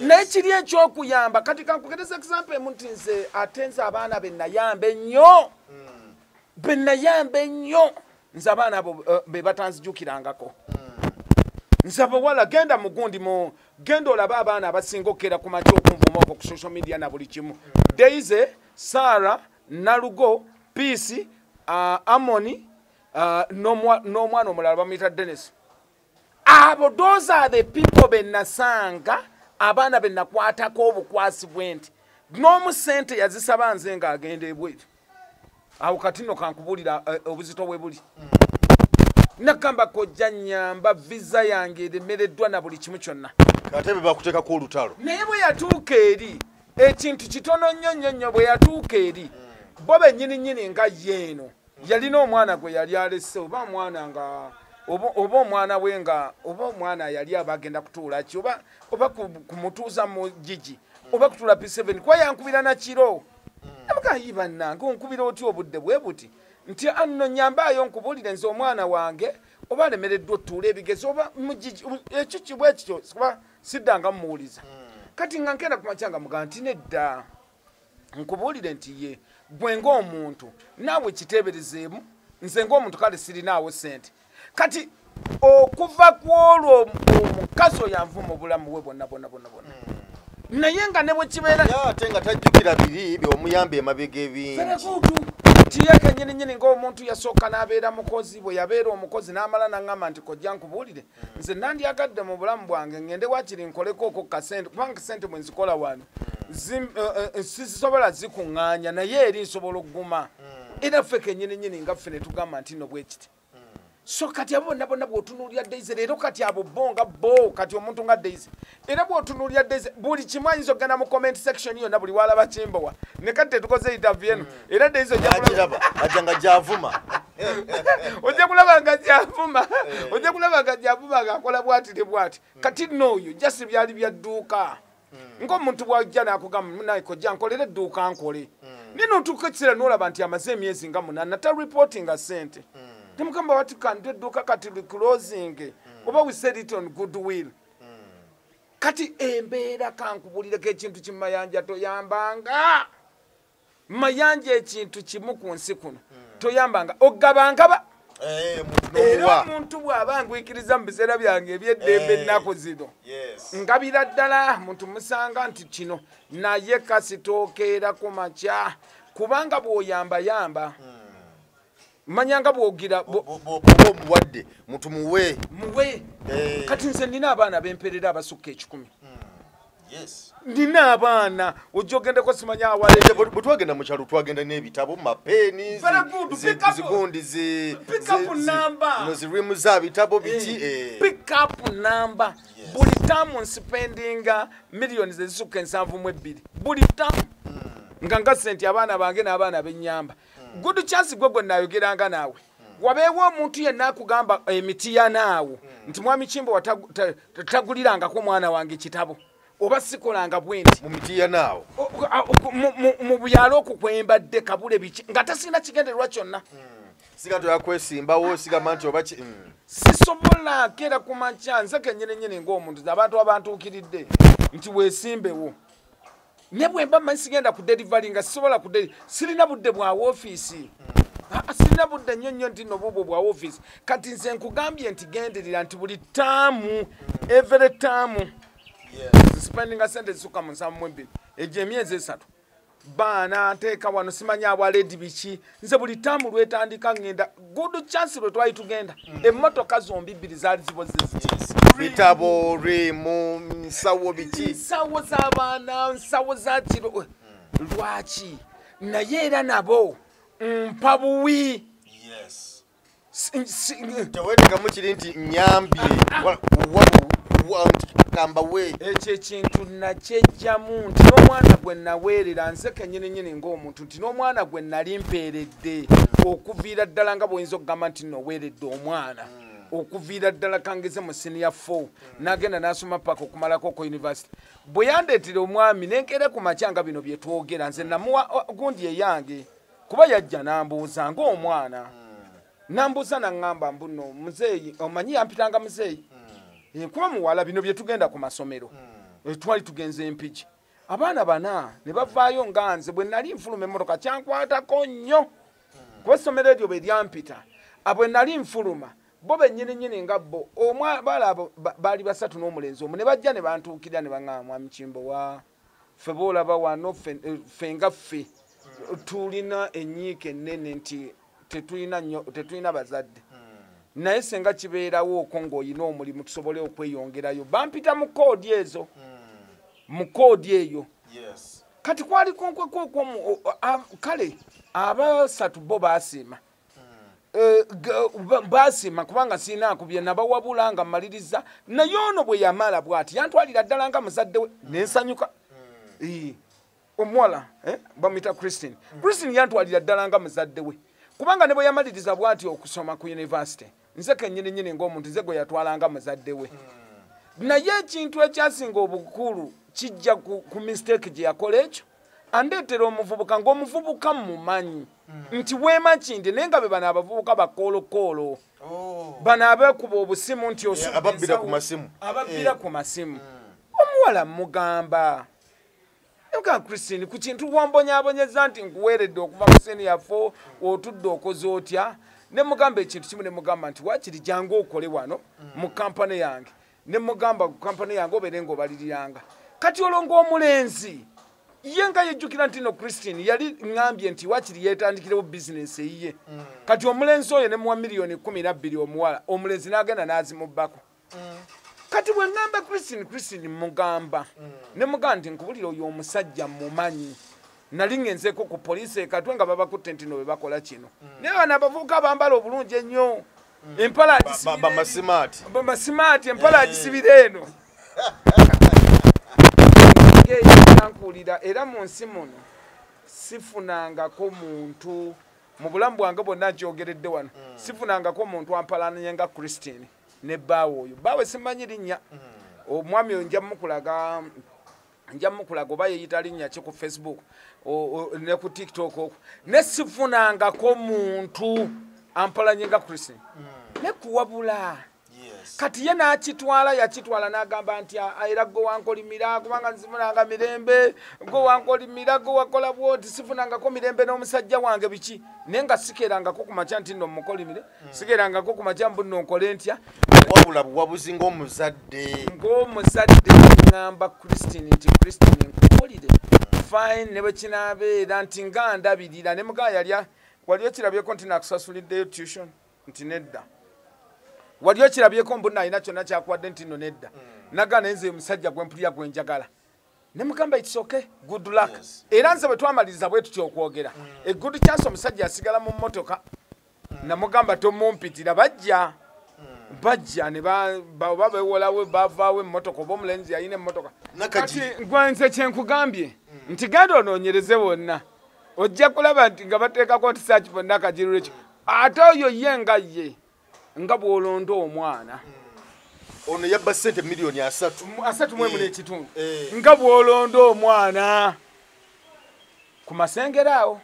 Speaker 1: naye kiri ekyokuyamba kati kankugereza example emu nti nze ate nze abaana bennayamba ennyo nze abaana abo be batanzijukirangako nze bwewala genda mugundi genda olaba abaana abasinga okera ku makya okunvuma okwo ku social media na buli kimu Daisy, Sarah, Nalugo, Peace, Amoni n'omwana omulala bamuyita Dennis abo those are the people bennasanga abaana bennakwatako obukwasi bwe nti n'omusente yazisaba nze ng'agenda ebweru awo kati nno kankubuulira obuzito bwe buli nakamba kojja nyamba visa yange eremereddwa na buli kimu kyonna
Speaker 3: ate be bakuteekako olutalo
Speaker 1: naye bwe yatuuka eri ekintu kitono nnyo bwe yatuuka eri bo bennyini nga yeeno yalina omwana gwe yali alese oba omwana we nga oba omwana yali abagenda kutuula ki oba kumutuuza mu gigi oba kutuula P7 kuba yankubira nakiro amugayiba nange onkubira oti obudde bwe buti nti anno nyambaayo nkubuulire nze omwana wange oba alemereddwa otuula ebigezo oba mugigi ekyo kibwe ekyo kuba siddanga mumuwuliza kati nga nkenda kumakyanga muga nti nedda nkubuulire nti ye gwe ng'omuntu naawe kiteeberezeemu nze ng'omuntu kale sirinaawo sente kati okuva ku olwo omukazi oyo anvuma obulamu bwe bwonna naye nga ne bwe kibeera
Speaker 3: ate nga tajjukira biri by'omuyamba emabega ebingi
Speaker 1: tiyeke nyini ng'omuntu yasooka n'abeera mukozi bwe yabeera omukozi n'amala n'aŋŋamba nti kojja nkubuulire nze nandyagadde mu bulamu bwange ngende wakiri nkoleko okwo kasente kubanga sente bwe nzikola wano sizisobola zikuŋŋaanya naye eri nsobola okuguma era ffe kenyini nga ffe ne tugamba nti nno bwe kiti so kati abo bonna bw'otunuulira Daisy leero kati abo bo kati omuntu nga Daisy era bw'otunuulira Daisy buli kimu ayinza okugenda mu comment section yonna buli walaba Kimbowa ne kati tetukoze interview eno era Daisy
Speaker 3: ajja nga gyavuma
Speaker 1: ojja kulaba nga gyavuma ng'akola bwati kati n'oyo jasi byali byadduuka ng'omuntu bw'ajja n'akugamba naye kojja nkolera edduuka nkole nino otuuka ekiseera n'olaba nti amaze emyezi nga 8 nata-reportinga sente temugamba what can do edduuka kati closing oba we said it on goodwill kati embeera kankubulireko ekintu kimayanja toyambanga mayanja ekintu kimu ku nsi kuno toyambanga ogabanga era omuntu bw'aba angwikiriza mu biseera byange eby'eddembe ennaku zino ngabira ddala muntu musanga nti kino naye kasitookeera ku makya kubanga bw'oyambayamba manyanga bwogira
Speaker 3: omuwadde muntu muwe
Speaker 1: kati nze nina abaana bemperera abasukka 10 nina abaana ojja ogendeko simanya awale
Speaker 3: bwe twagenda mu kyalo twagenda n'ebitabo mapeeni zigundi zirimu za bitabo biki
Speaker 1: pick up number buli tamu nspendinga miliyoni zezisukka 72 buli tamu nga sente abaana bange n'abaana b'ennyamba good chance gwe nayogeranga naawe wabeewo omuntu yenna akugamba emiti ya naawo nti mwami Kimbo tagulirangako mwana wange kitabo oba sikolanga bwenti
Speaker 3: mu miti ya naawo
Speaker 1: mu byalo okukwembadde kabule biki nga tasina kigendererwa kyonna
Speaker 3: sigato yakwesimbawo sigamba nti oba
Speaker 1: sisobola kera ku makya nze kennyini ng'omuntu abantu ukiridde nti weesimbewo ne bwe mba mmanyi sigenda ku delivery sisobola ku sirina budde bwa ofiisi sirina budde nnyo nti no bubwo bwa ofiisi kati nze nkugambye nti genderera nti buli taamu every taamu spending sente zisuka mu 72 egyo emyezi 3 baana nteeka wano simanya abwaledi biki nze buli taamu lwetandika ngenda good chance lwe twali tugenda emmotoka zombi 2 zaali ziboze
Speaker 3: bitabo rimu nsawo biki
Speaker 1: nsawo z'abaana nsawo za kiro lwaki naye era nabo mpa buwi
Speaker 3: tewetekamu kiri nti nyambye kamba we
Speaker 1: ekyo ekintu nakyejjamu nti n'omwana gwe naweerera nze kennyini ng'omuntu nti n'omwana gwe nali mpeeredde okuviira ddala nga bw'oyinza okugamba nti noweeredde omwana okuviira ddala kangeze mu senior 4 n'agenda n'asoma paka okumalako ku university bwe yandeetera omwami nenkere ku makyanga bino bye twogera nze namuwa gundi eyange kuba yajja n'ambuuza ng'omwana n'ambuuza n'aŋŋamba mbuno muzeeyi omanyi yampitanga muzeeyi kuba muwala bino bye tugenda ku masomero twali tugenze empiki abaana bana ne bavaayo nga nze bwe nali nfuluma emmotoka kyankwatako nnyo kuba essomero eryo bwe lyampita abwe nali nfuluma bo bennyini nga bo omwabala abo baali 3 n'omulenzi omu ne bajja ne bantuukira ne baŋŋamba mwami Kimbo wa ffe boolaba wano ffe nga ffe tulina enyiika ennene nti tetulina bazadde naye senga kibeerawo okwo ng'olina omulimu tusobole okweyongerayo bampita mu koodi ezo mu koodi eyo kati kwali konkwekwokwo kale abasatu bo baasiima baasiima kubanga siina akubye nabawabula nga mmaliriza naye ono bwe yamala bw'ati yantwalira ddala nga muzadde we nensanyuka omuwala bamwita Christine yantwalira ddala nga muzadde we kubanga ne bwe yamaliriza bw'ati okusoma ku university nze kennyini ng'omuntu nze gwe yatwalanga muzadde we naye ekintu ekyasinga obukulu kijja ku mistake gye yakola ekyo andeetera omuvubuka ng'omuvubuka mumanyi nti weema kindi naye nga be bano abavubuka bakoolokoolo bano abeekuba obusimu nti
Speaker 3: ababbira
Speaker 1: ku masimu omuwala mugamba nga Christine ku kintu wambonyabonyeza nti nkuweeredde okuva ku senior 4 otudde okoze otya ne mugamba ekintu kimu ne mugamba nti wakiri jangu okole wano mu kampani yange ne mugamba ku kampani yange obeere ng'obaliriranga kati olwo ng'omulenzi ye nga yejjukira nti no Christine yali ngambye nti wakiri yeetandikirewo bizinesi eyiye kati omulenzi oyo ne muwa miliyoni 12 omuwala omulenzi n'agenda n'azimubbako kati bwe ngamba Christine mugamba ne mugamba nti nkubulira oyo omusajja mumanyi nali ngenzeeko ku poliisi ekatwe nga babakutte nti no bwe bakola kino naye bano abavubuka bambala obulungi ennyo empala bamasimaati empala agisibira eno yankuulira era mu nsi muno sifunangako muntu mu bulamu bwange bwonna nkyogeredde wano sifunangako muntu ampalananye nga Christine ne baawe oyo baawe simanyi linnya omwami oyo nja mukulaga oba yeyita linnya ki ku Facebook ne ku TikTok okwo ne sifunangako muntu ampalanye nga Christine ne kuwabula kati ye n'akitwala yakitwala n'agamba nti era gwe wankolimira kubanga nzifunanga mirembe gwe wankolimira gwe wakola bwoti sifunangako mirembe n'omusajja wange biki naye nga sikerangako ku makya nti nno mukolimire sikerangako ku makya mbu nno nkole ntya
Speaker 3: wabula buwabuzi ng'omuzadde
Speaker 1: ngamba Christine nti Christine nkuwulire fine ne bwe kinaabeera nti nga ndabirira ne mugaa wali okirabyeko nti nakusasuliddeyo tuition nti nedda wali okirabyeko mbu nalina kyonna kyakuwadde nti nno nedda nagana nze musajja gwempulira gwenjagala ne mugamba it's okay good luck era nze bwe twamaliriza bwe tutya okwogera good chance omusajja yasigala mu mmotoka namugamba tomumpitira bajja ne baba bewolawe bavaawo emmotoka oba omulenzi yalina emmotoka kati gwenze kyenkugambye nti genda onoonyereze bonna ojja kulaba nti nga bateekako nti saaki bonna akajiriro ekyo ate oyo ye nga bw'olonda omwana
Speaker 3: ono yabba ssente miliyoni
Speaker 1: 3 n'ekitundu nga bw'olonda omwana ku masengere awo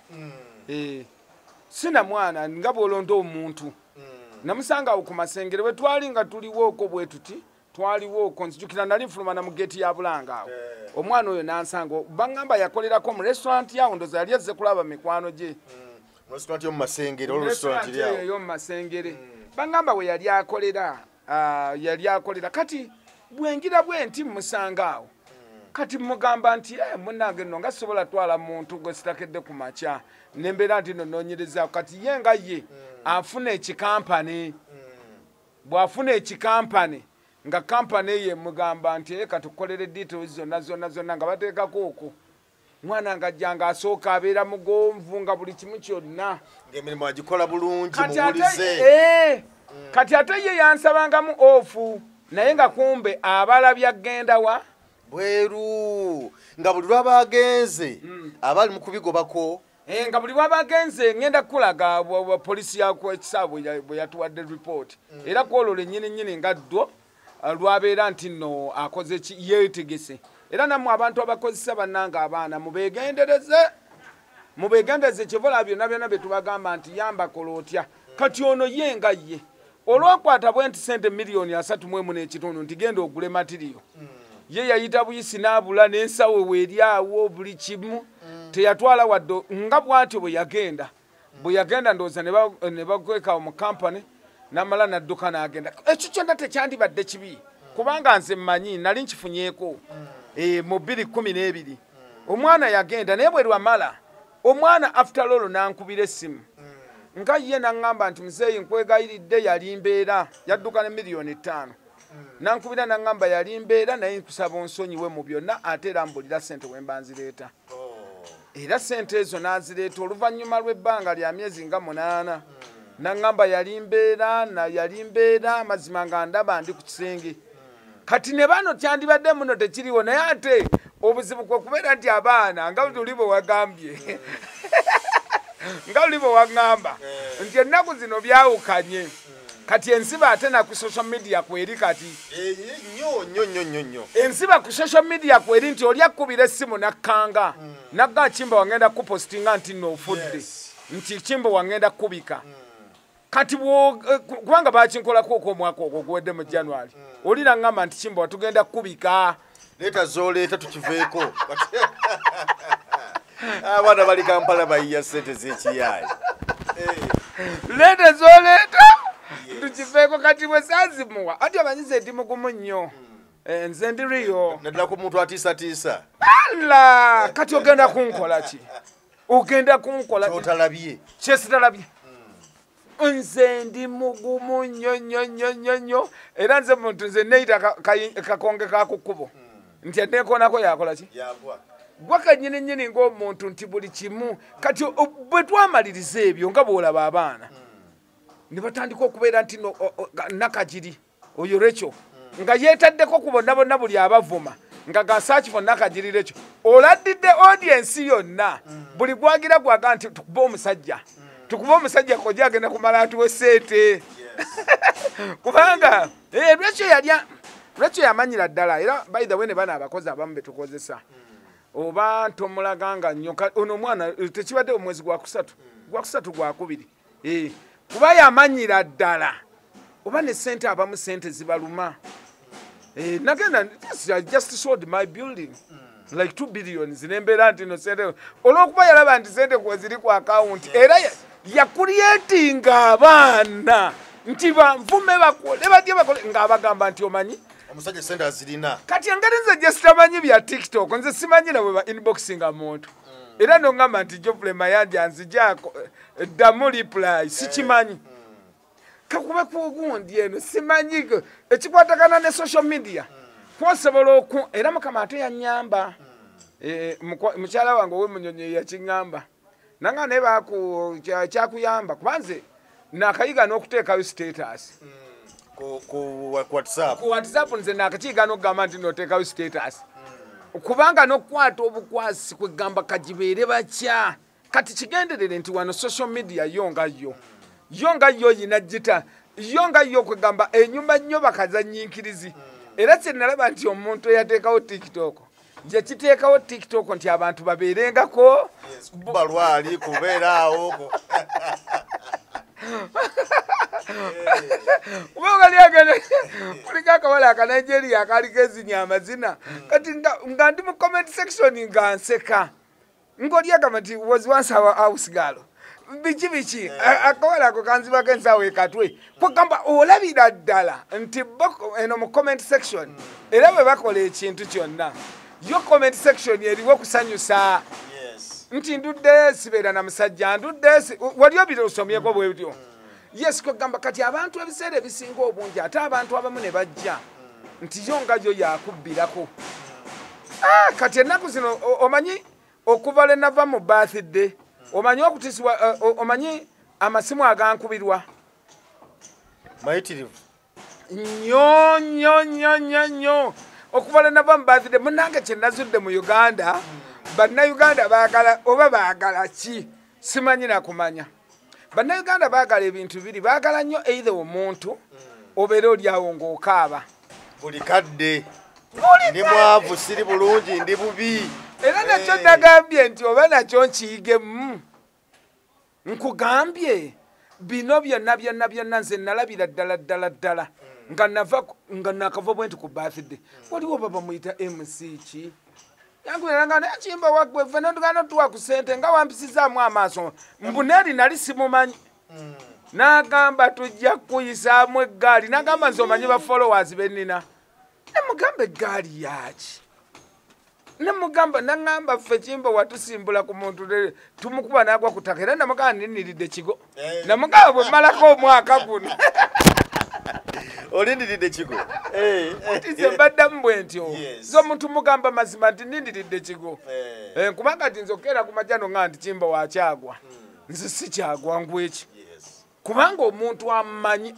Speaker 1: sina mwana nga bw'olonda omuntu namusanga awo ku masengere bwe twali nga tuliwooko bwe tuti twaliwooko nzijukira nali nfuluma na mu geeti ya Bulanga awo omwana oyo nansanga baŋŋamba yakolerako mu restaurant yawo ndoza yali azze kulaba mikwano gye
Speaker 3: restaurant y'omu masengere restaurant
Speaker 1: y'omu masengere baŋŋamba we yali akolera kati bwengira bwe nti musanga awo kati mugamba nti munnange nno nga sobola twala muntu gwe sitakedde ku makya nembeera nti nno noonyerezaako kati ye nga ye afuna ekikampani bw'afuna ekikampani nga kampani ye mugamba nti katukolere details zonna nga bateekako okwo mwana nga ajjanga asooka abeera mugonvu nga buli kimu kyonna
Speaker 3: ng'emirimu agikola bulungi muwulize
Speaker 1: kati ate ye yansabangamu ofu naye nga kumbe abalabye agenda wa
Speaker 3: bweru nga buli lwaba agenze abali mu kubigobako
Speaker 1: nga buli lwabagenze ngenda kulaga polisi yakwekisaabu bwe yatuwadde report era kwolole nnyini nga ddwo lwabeera nti nno akoze yeetegese era nammwe abantu abakozesa bannanga abaana mubegendereze kyevola byonna bye tubagamba nti yambakola otya kati ono ye nga ye olwokwata bwe nti sente miliyoni 3 n'ekitundu nti genda ogule matiriyo ye yayita buyisi n'abula n'ensawo weeryawo buli kimu teyatwala wadde nga bwatyo bwe yagenda ndowooza ne bagwekawo mu kampani n'amala n'adduka n'agenda ekyo kyonna tekyandibadde kibi kubanga nze mmanyi nali nkifunyeeko mu 2012 omwana yagenda naye bwe lwamala omwana after lolo n'ankubira essimu nga ye n'aŋŋamba nti muzeeyi nkwegayiridde yali mbeera yadduka ne miliyoni 5 nankubira n'aŋŋamba yali mbeera naye nkusaba onsonyiwe mu byonna ate era mbulira ssente we mba nzireeta era ssente ezo n'azireeta oluvannyuma lw'ebbanga lya myezi nga 8 n'aŋŋamba yali mbeera mazima nga ndaba ndi ku kisenge kati ne bano kyandibadde muno tekiriwo naye ate obuzibu kwe kubeera nti abaana nga luli bwe wagambye nga luli bwe waŋŋamba nti ennaku zino byawukanye kati ensiba ate na ku social media kweri kati
Speaker 3: nnyo
Speaker 1: ensiba ku social media kweri nti oli akkubira essimu nakkanga nagga kimba wangenda kupostinga nti nno ofudde nti kimba wangenda kubika kati kubanga bakinkolako okw'omwaka ogwo guwedde mu January oli naŋŋamba nti kimba watugenda kubika
Speaker 3: leeta z'oleeta tukiveeko abaana bali Kampala bayiya ssente z'ekiyaayi
Speaker 1: leeta z'oleeta tukiveeko kati bwe saazimuwa ati amanyize ndi mugumu nnyo nze ndiriyo
Speaker 3: naddala ku muntu atiisatiisa
Speaker 1: ala kati ogenda kunkola ki ogenda kunkola
Speaker 3: kyotalabye
Speaker 1: kyesitalabye nze ndi mugumu nnyo era nze muntu nze neyita kakonge kakukkubo nti aneekoonako yakola ki gwa kannyini ng'omuntu nti buli kimu kati bwe twamaliriza ebyo nga bw'olaba abaana ne batandika okubeera nti nakagiri oyo rekyo nga yeetaddeko ku bonna buli abavuma nga gasaakifo nakagirira ekyo oladdidde audiensi yonna buli gwagira gwaga nti tukuba omusajja koja agenda kumala atuwe sente kubanga lwekyo yamanyira ddala era by the way ne bana abakozi abamu betukozesa oba ntomulaganga nnyo ono omwana tekibadde omwezi gwakusatu gwakubiri kuba yamanyira ddala oba ne sente abamu sente zibaluma. Nagenda, I just sold my building. Like 2 billion zinembeera nti no sente olw'okuba yalaba nti sente kweziri ku account era yakuliyetinga abaana nti banvume bakole badye bakole ng'abagamba nti omanyi
Speaker 3: omusajja sente azirina
Speaker 1: kati engeri nze gye sitamanyi bya TikTok nze simanyi na bwe ba inboxinga muntu era nongamba nti Geoffrey Mayanja nzijaako ddamu reply sikimanyi kakuba kugundi eno simanyi ekikwatagana ne social media kwosobola era Mukama ate yannyamba mukyala wange ow'Emunyonyi yakiŋŋamba nanga naye kyakuyamba kubanze nakayiga n'okuteekayo status
Speaker 3: ku WhatsApp
Speaker 1: nze nakakiyiga n'okugamba nti noteekayo status kubanga n'okukwata obukwasi kwegamba kagibeere bakya kati kigenderere nti wano social media yo nga yo yina gita yo nga yo kwegamba enyumba nnyo bakazanyinkirizi era kye nalaba nti omuntu eyateekawo TikTok yakiteekawo TikTok nti abantu babeerengako
Speaker 3: balwali kubeeraawo
Speaker 1: ubagaliagene kuliko akawala akanigeria akaliko ezinya amazina kati nga ndi mu comment section nga nseka ng'olyagamba nti was once our house girl biki akawala ako kanzibako ensaawo ekatwe kwegamba olabira ddala nti eno mu comment section era bwe bakola ekintu kyonna yo comment section eriwo kusanyusa nti ndudde sibeera na musajja ndudde wali obira osomyeko bwebyo yes kwegamba kati abantu ebiseera ebisinga obungi ate abantu abamu ne bajja nti yo nga yo yakubbirako kati ennaku zino omanyi okuva lwe nava mu birthday omanyi okutisibwa omanyi amasimu agankubirwa
Speaker 3: mayitirivu
Speaker 1: nnyo okuva lwe nava mu birthday munnange kye nazudde mu Uganda bannayuganda baagala oba baagala ki simanyi nakumanya bannayuganda baagala ebintu biri baagala nnyo either omuntu obeera oli awo ng'okaaba
Speaker 3: buli kadde ndi mwavu siri bulungi ndi bubi
Speaker 1: era nakyo nagambye nti oba nakyo nkiyigemu nkugambye bino byonna nze nalabira ddala nga nakava bwe nti ku birthday waliwo baba muyita MC ki yankuleranga nekimba wagwe ffe nendugana tuwa ku sente nga wampisizaamu amaaso mbuneeri nali simumanyi n'agamba tujja kuyisaamu eggaali n'agamba nze omanyi ba followers bennina nemugamba eggaali yaki nemugamba naŋŋamba ffe kimba watusimbula ku muntu tumukuba n'agwa ku ttaka era namugamba niniridde kigo namugamba bwe mmalako omwaka guno
Speaker 3: olindiridde kigo
Speaker 1: nze mbaddamu bwe ntyo so omuntu mugamba mazima nti nindiridde kigo kubanga ti nze okeera ku majjano nga nti kimba wakyagwa nze si kyagwa ngweki kubanga omuntu amanyi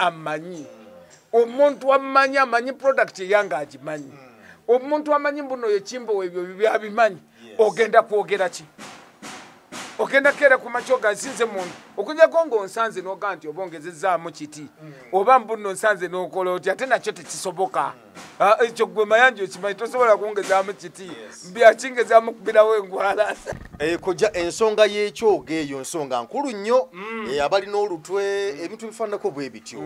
Speaker 1: product eyange agimanyi omuntu amanyi mbuno yekimba ebyo byabimanyi ogenda kwogera ki ogenda kera ku makyo gansinze muntu okunyako ng'onsanze n'oga nti oba ongezezaamu kiti oba mbuno nsanze n'okola oti ate nakyo tekisoboka ekyo gwe Mayanja okimanyi tosobola kungezaamu kiti byakingezaamu kubirawo engwala
Speaker 3: kojja ensonga y'ekyoga eyo nsonga nkulu nnyo abalina olutwe ebintu bifaananako bwe bityo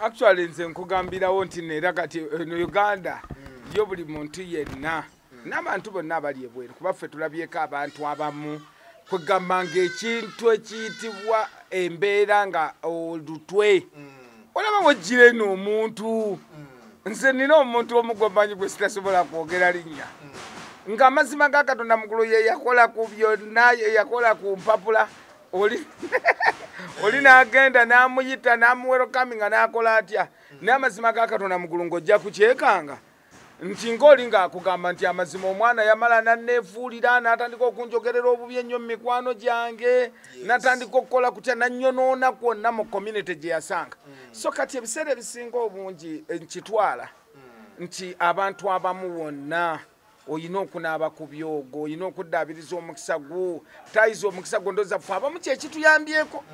Speaker 1: actually nze nkugambirawo nti neera kati eno Uganda yo buli muntu yenna n'abantu bonna abali ebweru kuba ffe tulabyeko abantu abamu kwegamba ng'ekintu ekiyitibwa embeera nga olutwe olaba wejjira eno omuntu nze nina omuntu omugwamanyi gwe sitasobola kwogera linnya ng'amazima ga Katonda mukulu ye yakola ku byonna ye yakola ku mpapula oli n'agenda n'amuyita n'amuwerokaminga n'akola atya n'amazima ga Katonda mukulu ng'ojja kukyekanga nti ng'oli ng'akugamba nti amazima omwana yamala nanneefuulira n'atandika okunjogerera obubi ennyo mu mikwano gyange n'atandika okukola kutya nannyonoona kwonna mu community gye yasanga so kati ebiseera ebisinga obungi nkitwala nti abantu abamu wonna oyina okunaaba ku byogo oyina okuddaabiriza omukisa gwo tayiza omukisa gwo ndooza ffe abamu kyekituyambyeko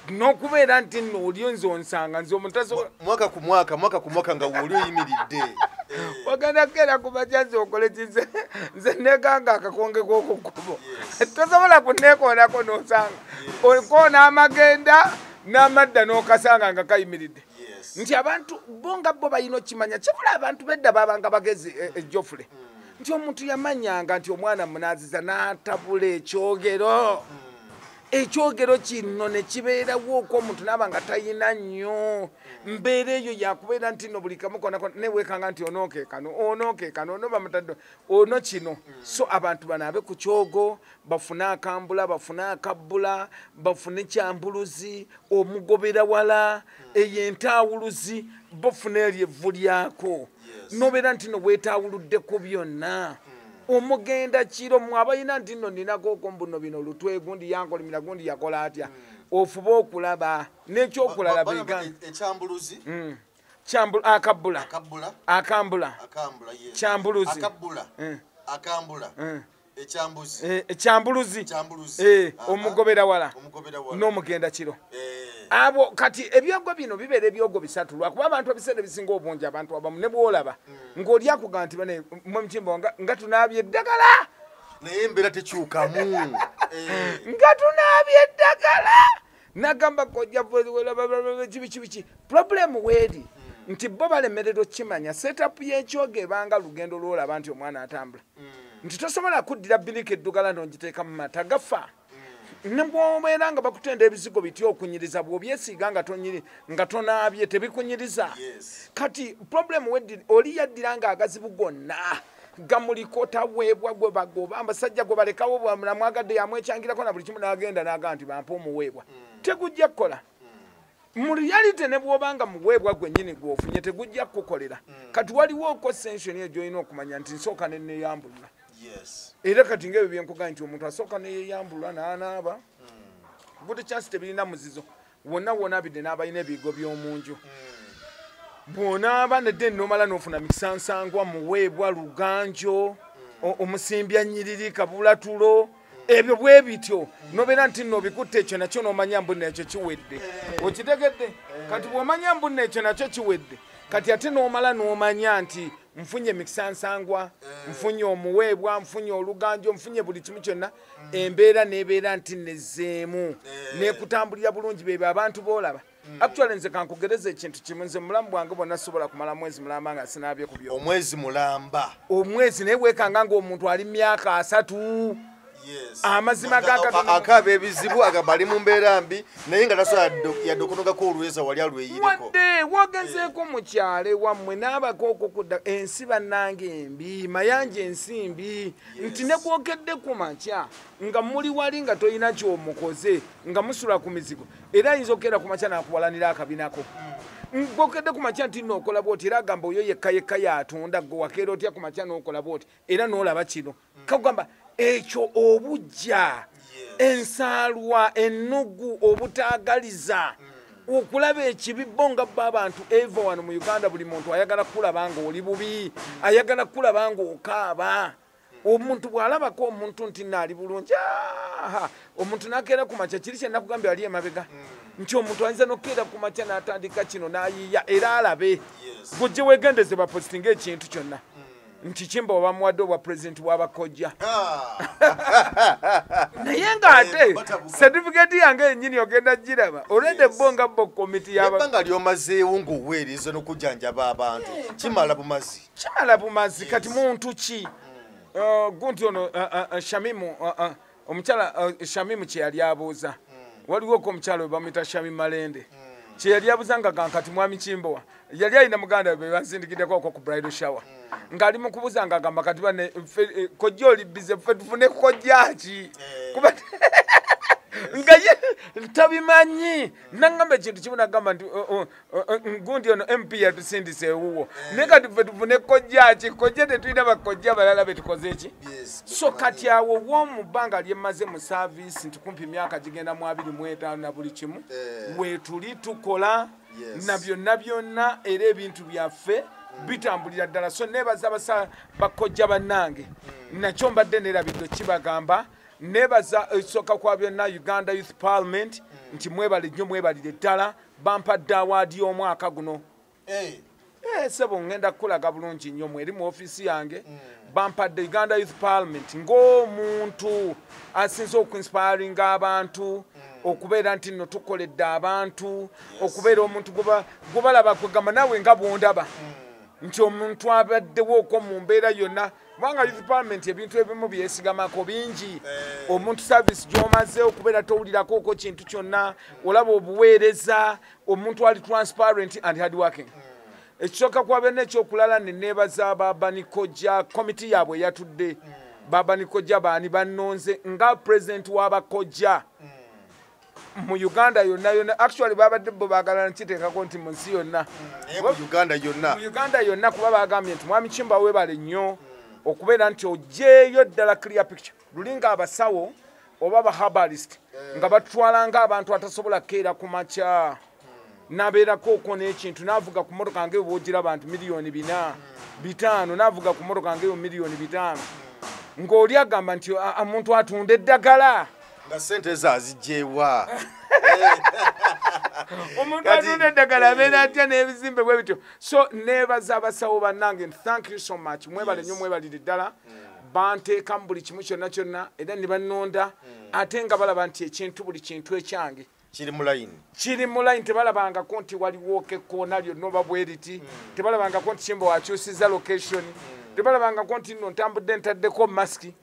Speaker 1: n'okubeera nti nno oli nze onsanga nze omutasobola
Speaker 3: mwaka ku mwaka nga woli oyimiridde
Speaker 1: wagenda kera kubaja nze okole kize nze neganga akakonge k'oku kkubo tosobola kunneekoonako n'osanga okoona amagenda n'amadda n'okasanga nga kayimiridde nti abantu bonga bo balina okimanya kibula abantu bedda babanga bagezi Geoffrey nti omuntu yamanyanga nti omwana munaaziza n'atabula ekyogero kino ne kibeerawo okwo omuntu n'aba nga tayina nnyo mbeera eyo yakubeera nti no buli kamu kona neweekanga nti onookeekano ono bamutadde ono kino so abantu banaabe ku kyogo bafune akambula bafune akabbula bafune kyambuluzi omugobera wala eyo entaawuluzi bafune eryo evvu lyako nobeera nti no weetaawuluddeko byonna omugenda kiro mwabayina nti nno ninakoko mbuno bino lutwe gundi yankolimira gundi yakola atya ofuba okulaba n'ekyokulala
Speaker 3: ekyambuluzi
Speaker 1: akambula kyambuluzi ekyambuluzi omugobera wala n'omugenda kiro abo kati ebyogo bino bibeera ebyogo bisatu lwakuba abantu ebiseera ebisinga obungi abantu abamu ne bwolaba ng'oli akuga nti bane mukimbo nga tunaabye eddagala
Speaker 3: naye embeera tekyukamu
Speaker 1: nga tunaabye eddagala nagamba kojja kibiki problemu weeri nti bo balemererwa okukimanya setup y'ekyogo ebanga lugendo lwolaba nti omwana atambula nti tosobola kuddira birika eddugala n'ogiteeka mu mata gafa nebwobeera nga bakutenda ebizigo bitya okunyiriza bw'obyesiiga nga tonaabye tebikunyiriza kati problemu oli yaddira nga agazibu gonna gamuliko taweebwa gwe bagoba abasajja gwe balekawo bwamulamu agadde yamwekyangirako na buli kimu n'agenda n'aga nti bampa omuweebwa tegujja kukola mu reality ne bw'obanga muweebwa gwennyini gw'ofunye tegujja kukukolera kati waliwo concession eyo gy'olina okumanya nti nsooka ne neeyambulula era kati ng'ebyo byenkuga nti omuntu asooka neyeeyambulula n'anaaba buli chance tebirina muzizo wonna abidde n'abalina ebigo by'omunju bw'onaaba nedde n'omala n'ofuna mikisansangwa muweebwa luganjo omusimbya nnyiriri kabulatulo ebyo bwe bityo nobeera nti nno obikutte ekyo nakyo n'omanya mbu nekyo kiwedde okitegedde kati bw'omanya mbu nekyo nakyo kiwedde kati ate n'omala n'omanya nti nfunye mikisansangwa nfunye omuweebwa nfunye oluganjo nfunye buli kimu kyonna embeera nebeera nti nezeemu nekutambulira bulungi bebe abantu boolaba actually nze kankugereza ekintu kimu nze mulamu bwange bwonna sobola kumala mwezi mulamba nga sinaabye ku byo
Speaker 3: omwezi mulamba
Speaker 1: omwezi naye weekanga ng'omuntu ali myaka 3 amazima
Speaker 3: akaba ebizibu agabali mu mbeera mbi naye nga tasobola yadde okunogako olweza wali alweyiriko
Speaker 1: wadde wogenzeeko mu kyalo wammwe n'abakooko kudda ensi bannange embi mayanja ensimbi nti ne bwokedde ku makya nga muli wali nga tolina kyomukoze nga musula ku mizigo era ayinza okukera ku makya n'akuwalanira akabinako bwokedde ku makya nti nookola bwoti era agamba oyo yekka yatunda gwe wakeera otya ku makya n'okola bwoti era n'olaba kino kakugamba ekyo obujja ensaalwa ennugu obutaagaliza okulaba ekibi bo nga bba abantu eva wano mu Uganda buli muntu ayagala kulaba nga oli bubi ayagala kulaba nga okaaba omuntu bw'alabako omuntu nti naali bulungi omuntu nakeera ku makya kiri kye nakugambye ali emabega nti omuntu ayinza n'okukeera ku makya n'atandika kino n'ayiiya era alabe gujje weegendeze bapositinga ekintu kyonna nti kimba obamuwadde obwa pulezidenti w'abakojja naye ng'ate certificate yange yennyini ogenda giraba olwedde bonga bo komiti
Speaker 3: yabanga lyomazeewo ng'oweereza n'okujjanjaba abantu kimala
Speaker 1: bumazi kati muntu ki gunti ono Shamimu omukyala Shamimu kye yali abuuza waliwo ko omukyala we bamuyita Shamimu Malende kye yali abuuza nga kati mwami Kimbowa yali alina muganda be basindikiddeko okwo ku bridal shower ng'ali mu kubuuza ng'agamba kati bane kojja oli bize ffe tufune kojja ki kuba nga ye tabimanyi nangamba ekintu kimu nagamba nti gundi ono MP yatusindisa ewuwo naye kati ffe tufune kojja ki kojja tetulina bakojja balala betukoze ki so kati awo w'omu bbanga lyemmaze mu saavisi nti kumpi myaka gigenda mu 25 na buli kimu weetuli tukola na byonna era ebintu byaffe bitambulira ddala so nebaza bakojja bannange nakyo mbadde neerabidde kibagamba nebaza esooka kwa byonna Uganda Youth Parliament nti mwebale nnyo mwebalire ddala bampadde awaadi y'omwaka guno sebo ngenda kukulaga bulungi nnyo mweri mu ofiisi yange bampadde Uganda Youth Parliament ng'omuntu asinze okuinspiringa abantu okubeera nti nno tukoledde abantu okubeera omuntu gwebalaba kwegamba naawe nga bwondaba nti omuntu abaddewooko mu mbeera yonna kubanga youth parliament ebintu ebimu byesigamako bingi omuntu service gy'omaze okubeera towulirakooko kintu kyonna olaba obuweereza omuntu ali transparent and hard working ekisooka kuba n'ekyokulala neneebaza babanikojja komiti yaabwe yatudde babanikojja baani bannonze nga president w'abakojja mu Uganda yonna actually babadde bo baagala nkiteekako nti mu nsi yonna
Speaker 3: mu
Speaker 1: Uganda yonna kuba bagambye nti mwami Kimba weebale nnyo okubeera nti ojeeyo ddala clear picture lulinga abasawo oba abahabalist nga batwala nga abantu atasobola keera ku makya nabeerako okwo n'ekintu naavuga ku motoka ngeyo boogira abantu miliyoni 4-5 naavuga ku motoka ngeyo miliyoni 5 ng'oli agamba nti omuntu atunda eddagala
Speaker 3: nga sente zazijjeewa
Speaker 1: omuntu atunda eddagala abeera atya n'ebizimbe bwe bityo so neebaza abasawo bannange thank you so much mwebale nnyo mwebalire ddala banteeka mu buli kimu kyonna kyonna era ne bannonda ate nga balaba nti ekintu buli kintu ekyange
Speaker 3: kiri mu layini tebalabangako nti waliwoo kekkoona lyonna oba bweriti tebalabangako nti Kimba wakyusiza location tebalabangako nti nno ntambudde ntaddeko masiki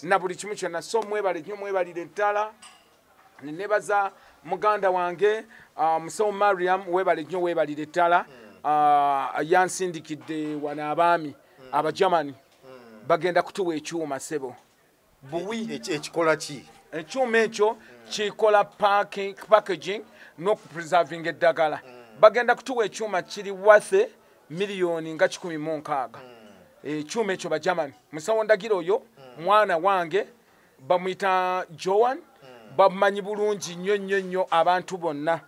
Speaker 3: na buli kimu kyonna so mwebale nnyo mwebalire ddala nenebaza muganda wange musawo Mariam webale nnyo webalire ddala yansindikidde wano abaami abagermany bagenda kutuwa ekyuma sebo buwi ekikola ki
Speaker 1: ekyuma ekyo kikola packaging n'okupreserving eddagala bagenda kutuwa ekyuma kiri wathe miliyoni nga 16 ekyuma ekyo bagermany musawo ndagiro oyo mwana wange bamuyita Joan bamanyi bulungi nnyo abantu bonna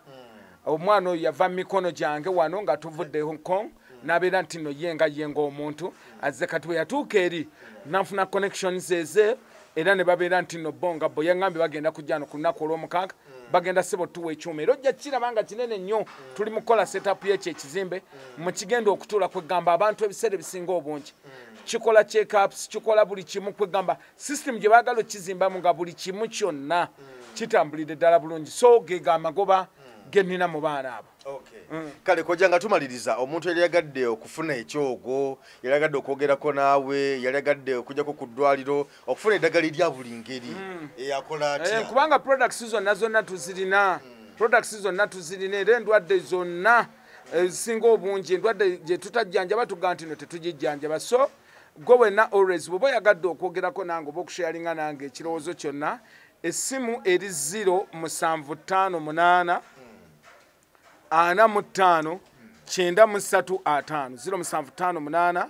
Speaker 1: omwana oyo yava mu mikono gyange wano nga tuvudde Hong Kong n'abeera nti nno yenga omuntu azze kati bwe yatuuka eri nanfuna connections eze era ne babeera nti nno bonga bo yaŋŋambye bagenda kujja no ku lunaku olw'omukaaga bagenda sebo tuwa ekyuma era ojja kirabanga kinene nnyo tuli mu kukola setup y'ekyo ekizimbe mu kigenda okutuula kwegamba abantu ebiseera ebisinga obungi kikola check-ups kikola buli kimu kwegamba system gye baagala okizimbamu nga buli kimu kyonna kitambulidde ddala bulungi so gega amagoba genina mu baana abo
Speaker 3: kale kojja nga tumaliriza omuntu yali yagadde okufuna ekyogo yali yagadde okwogerako naawe yali yagadde okujjako ku ddwaliro okufuna eddagala erya buli ngeri eyakola atya
Speaker 1: kubanga products zonna tuzirina era endwadde zonna ezisinga obungi endwadde gye tutajjanjaba tugaa nti no tetugijjanjaba so gwe wenna always bw'oba oyagadde okwogerako nange oba okusharinga nange ekirowoozo kyonna essimu eri 075 45 935 075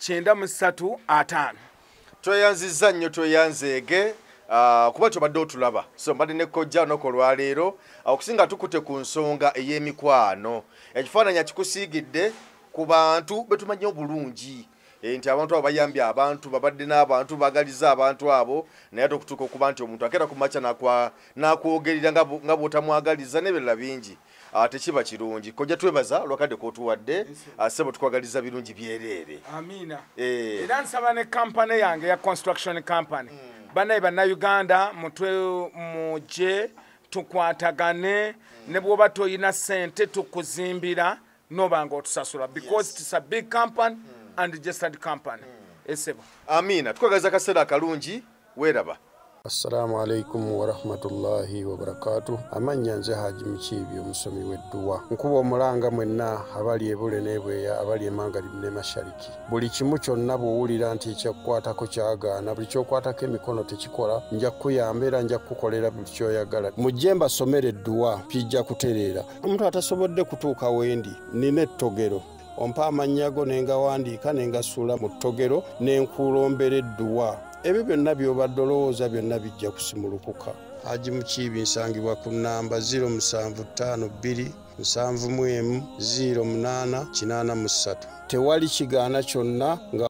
Speaker 1: 45
Speaker 3: tweyanziza nnyo tweyanzeege kuba kyobadde otulaba so mbadde ne kojja noko olwaleero okusinga tukute ku nsonga ey'emikwano ekifaananyi akikusiigidde ku bantu betumanyi obulungi nti abantu abo bayambye abantu babadde n'abantu bagaliza abantu abo naye ate okutuuka okuba nti omuntu akeera ku makya n'akwogerera nga bw'otamwagaliza n'ebirala bingi tekiba kirungi kojja twebaza lwakadde k'otuwadde sebo tukwagaliza birungi byereere
Speaker 1: amiina era nsaba ne kampani yange ya construction company bannaye bannayuganda mutwe muje tukwatagane ne bw'oba toyina ssente tukuzimbira nobanga otusasula because it's a big company and registered company esebo
Speaker 3: amiina tukwagaliza akaseera akalungi weeraba
Speaker 2: Assalamu alaikum wa rahmatullahi wa barakatuh. Amanya nze Haji Mukiibi omusomi w'edduwa. Nkuba omulanga mwenna abali ebule n'ebweya abali emanga ne mashariki. Buli kimu kyonna bw'owulira nti ekyakukwatako kyagaana buli kyokwatako emikono tekikola nja kukuyamba era nja kukukolera buli kyoyagala. Mujje mbasomere edduwa kijja kutereera. Omuntu atasobodde kutuuka wendi nina ettogero. Ompa amannya go ne ngawandiika ne ngasula mu ttogero ne nkulombera edduwa. Ebyo byonna by'obadde olowooza byonna bijja kusimulukuka. Haji Mukiibi nsangibwa ku nnamba 0752 71 08 83. Tewali kigaana kyonna nga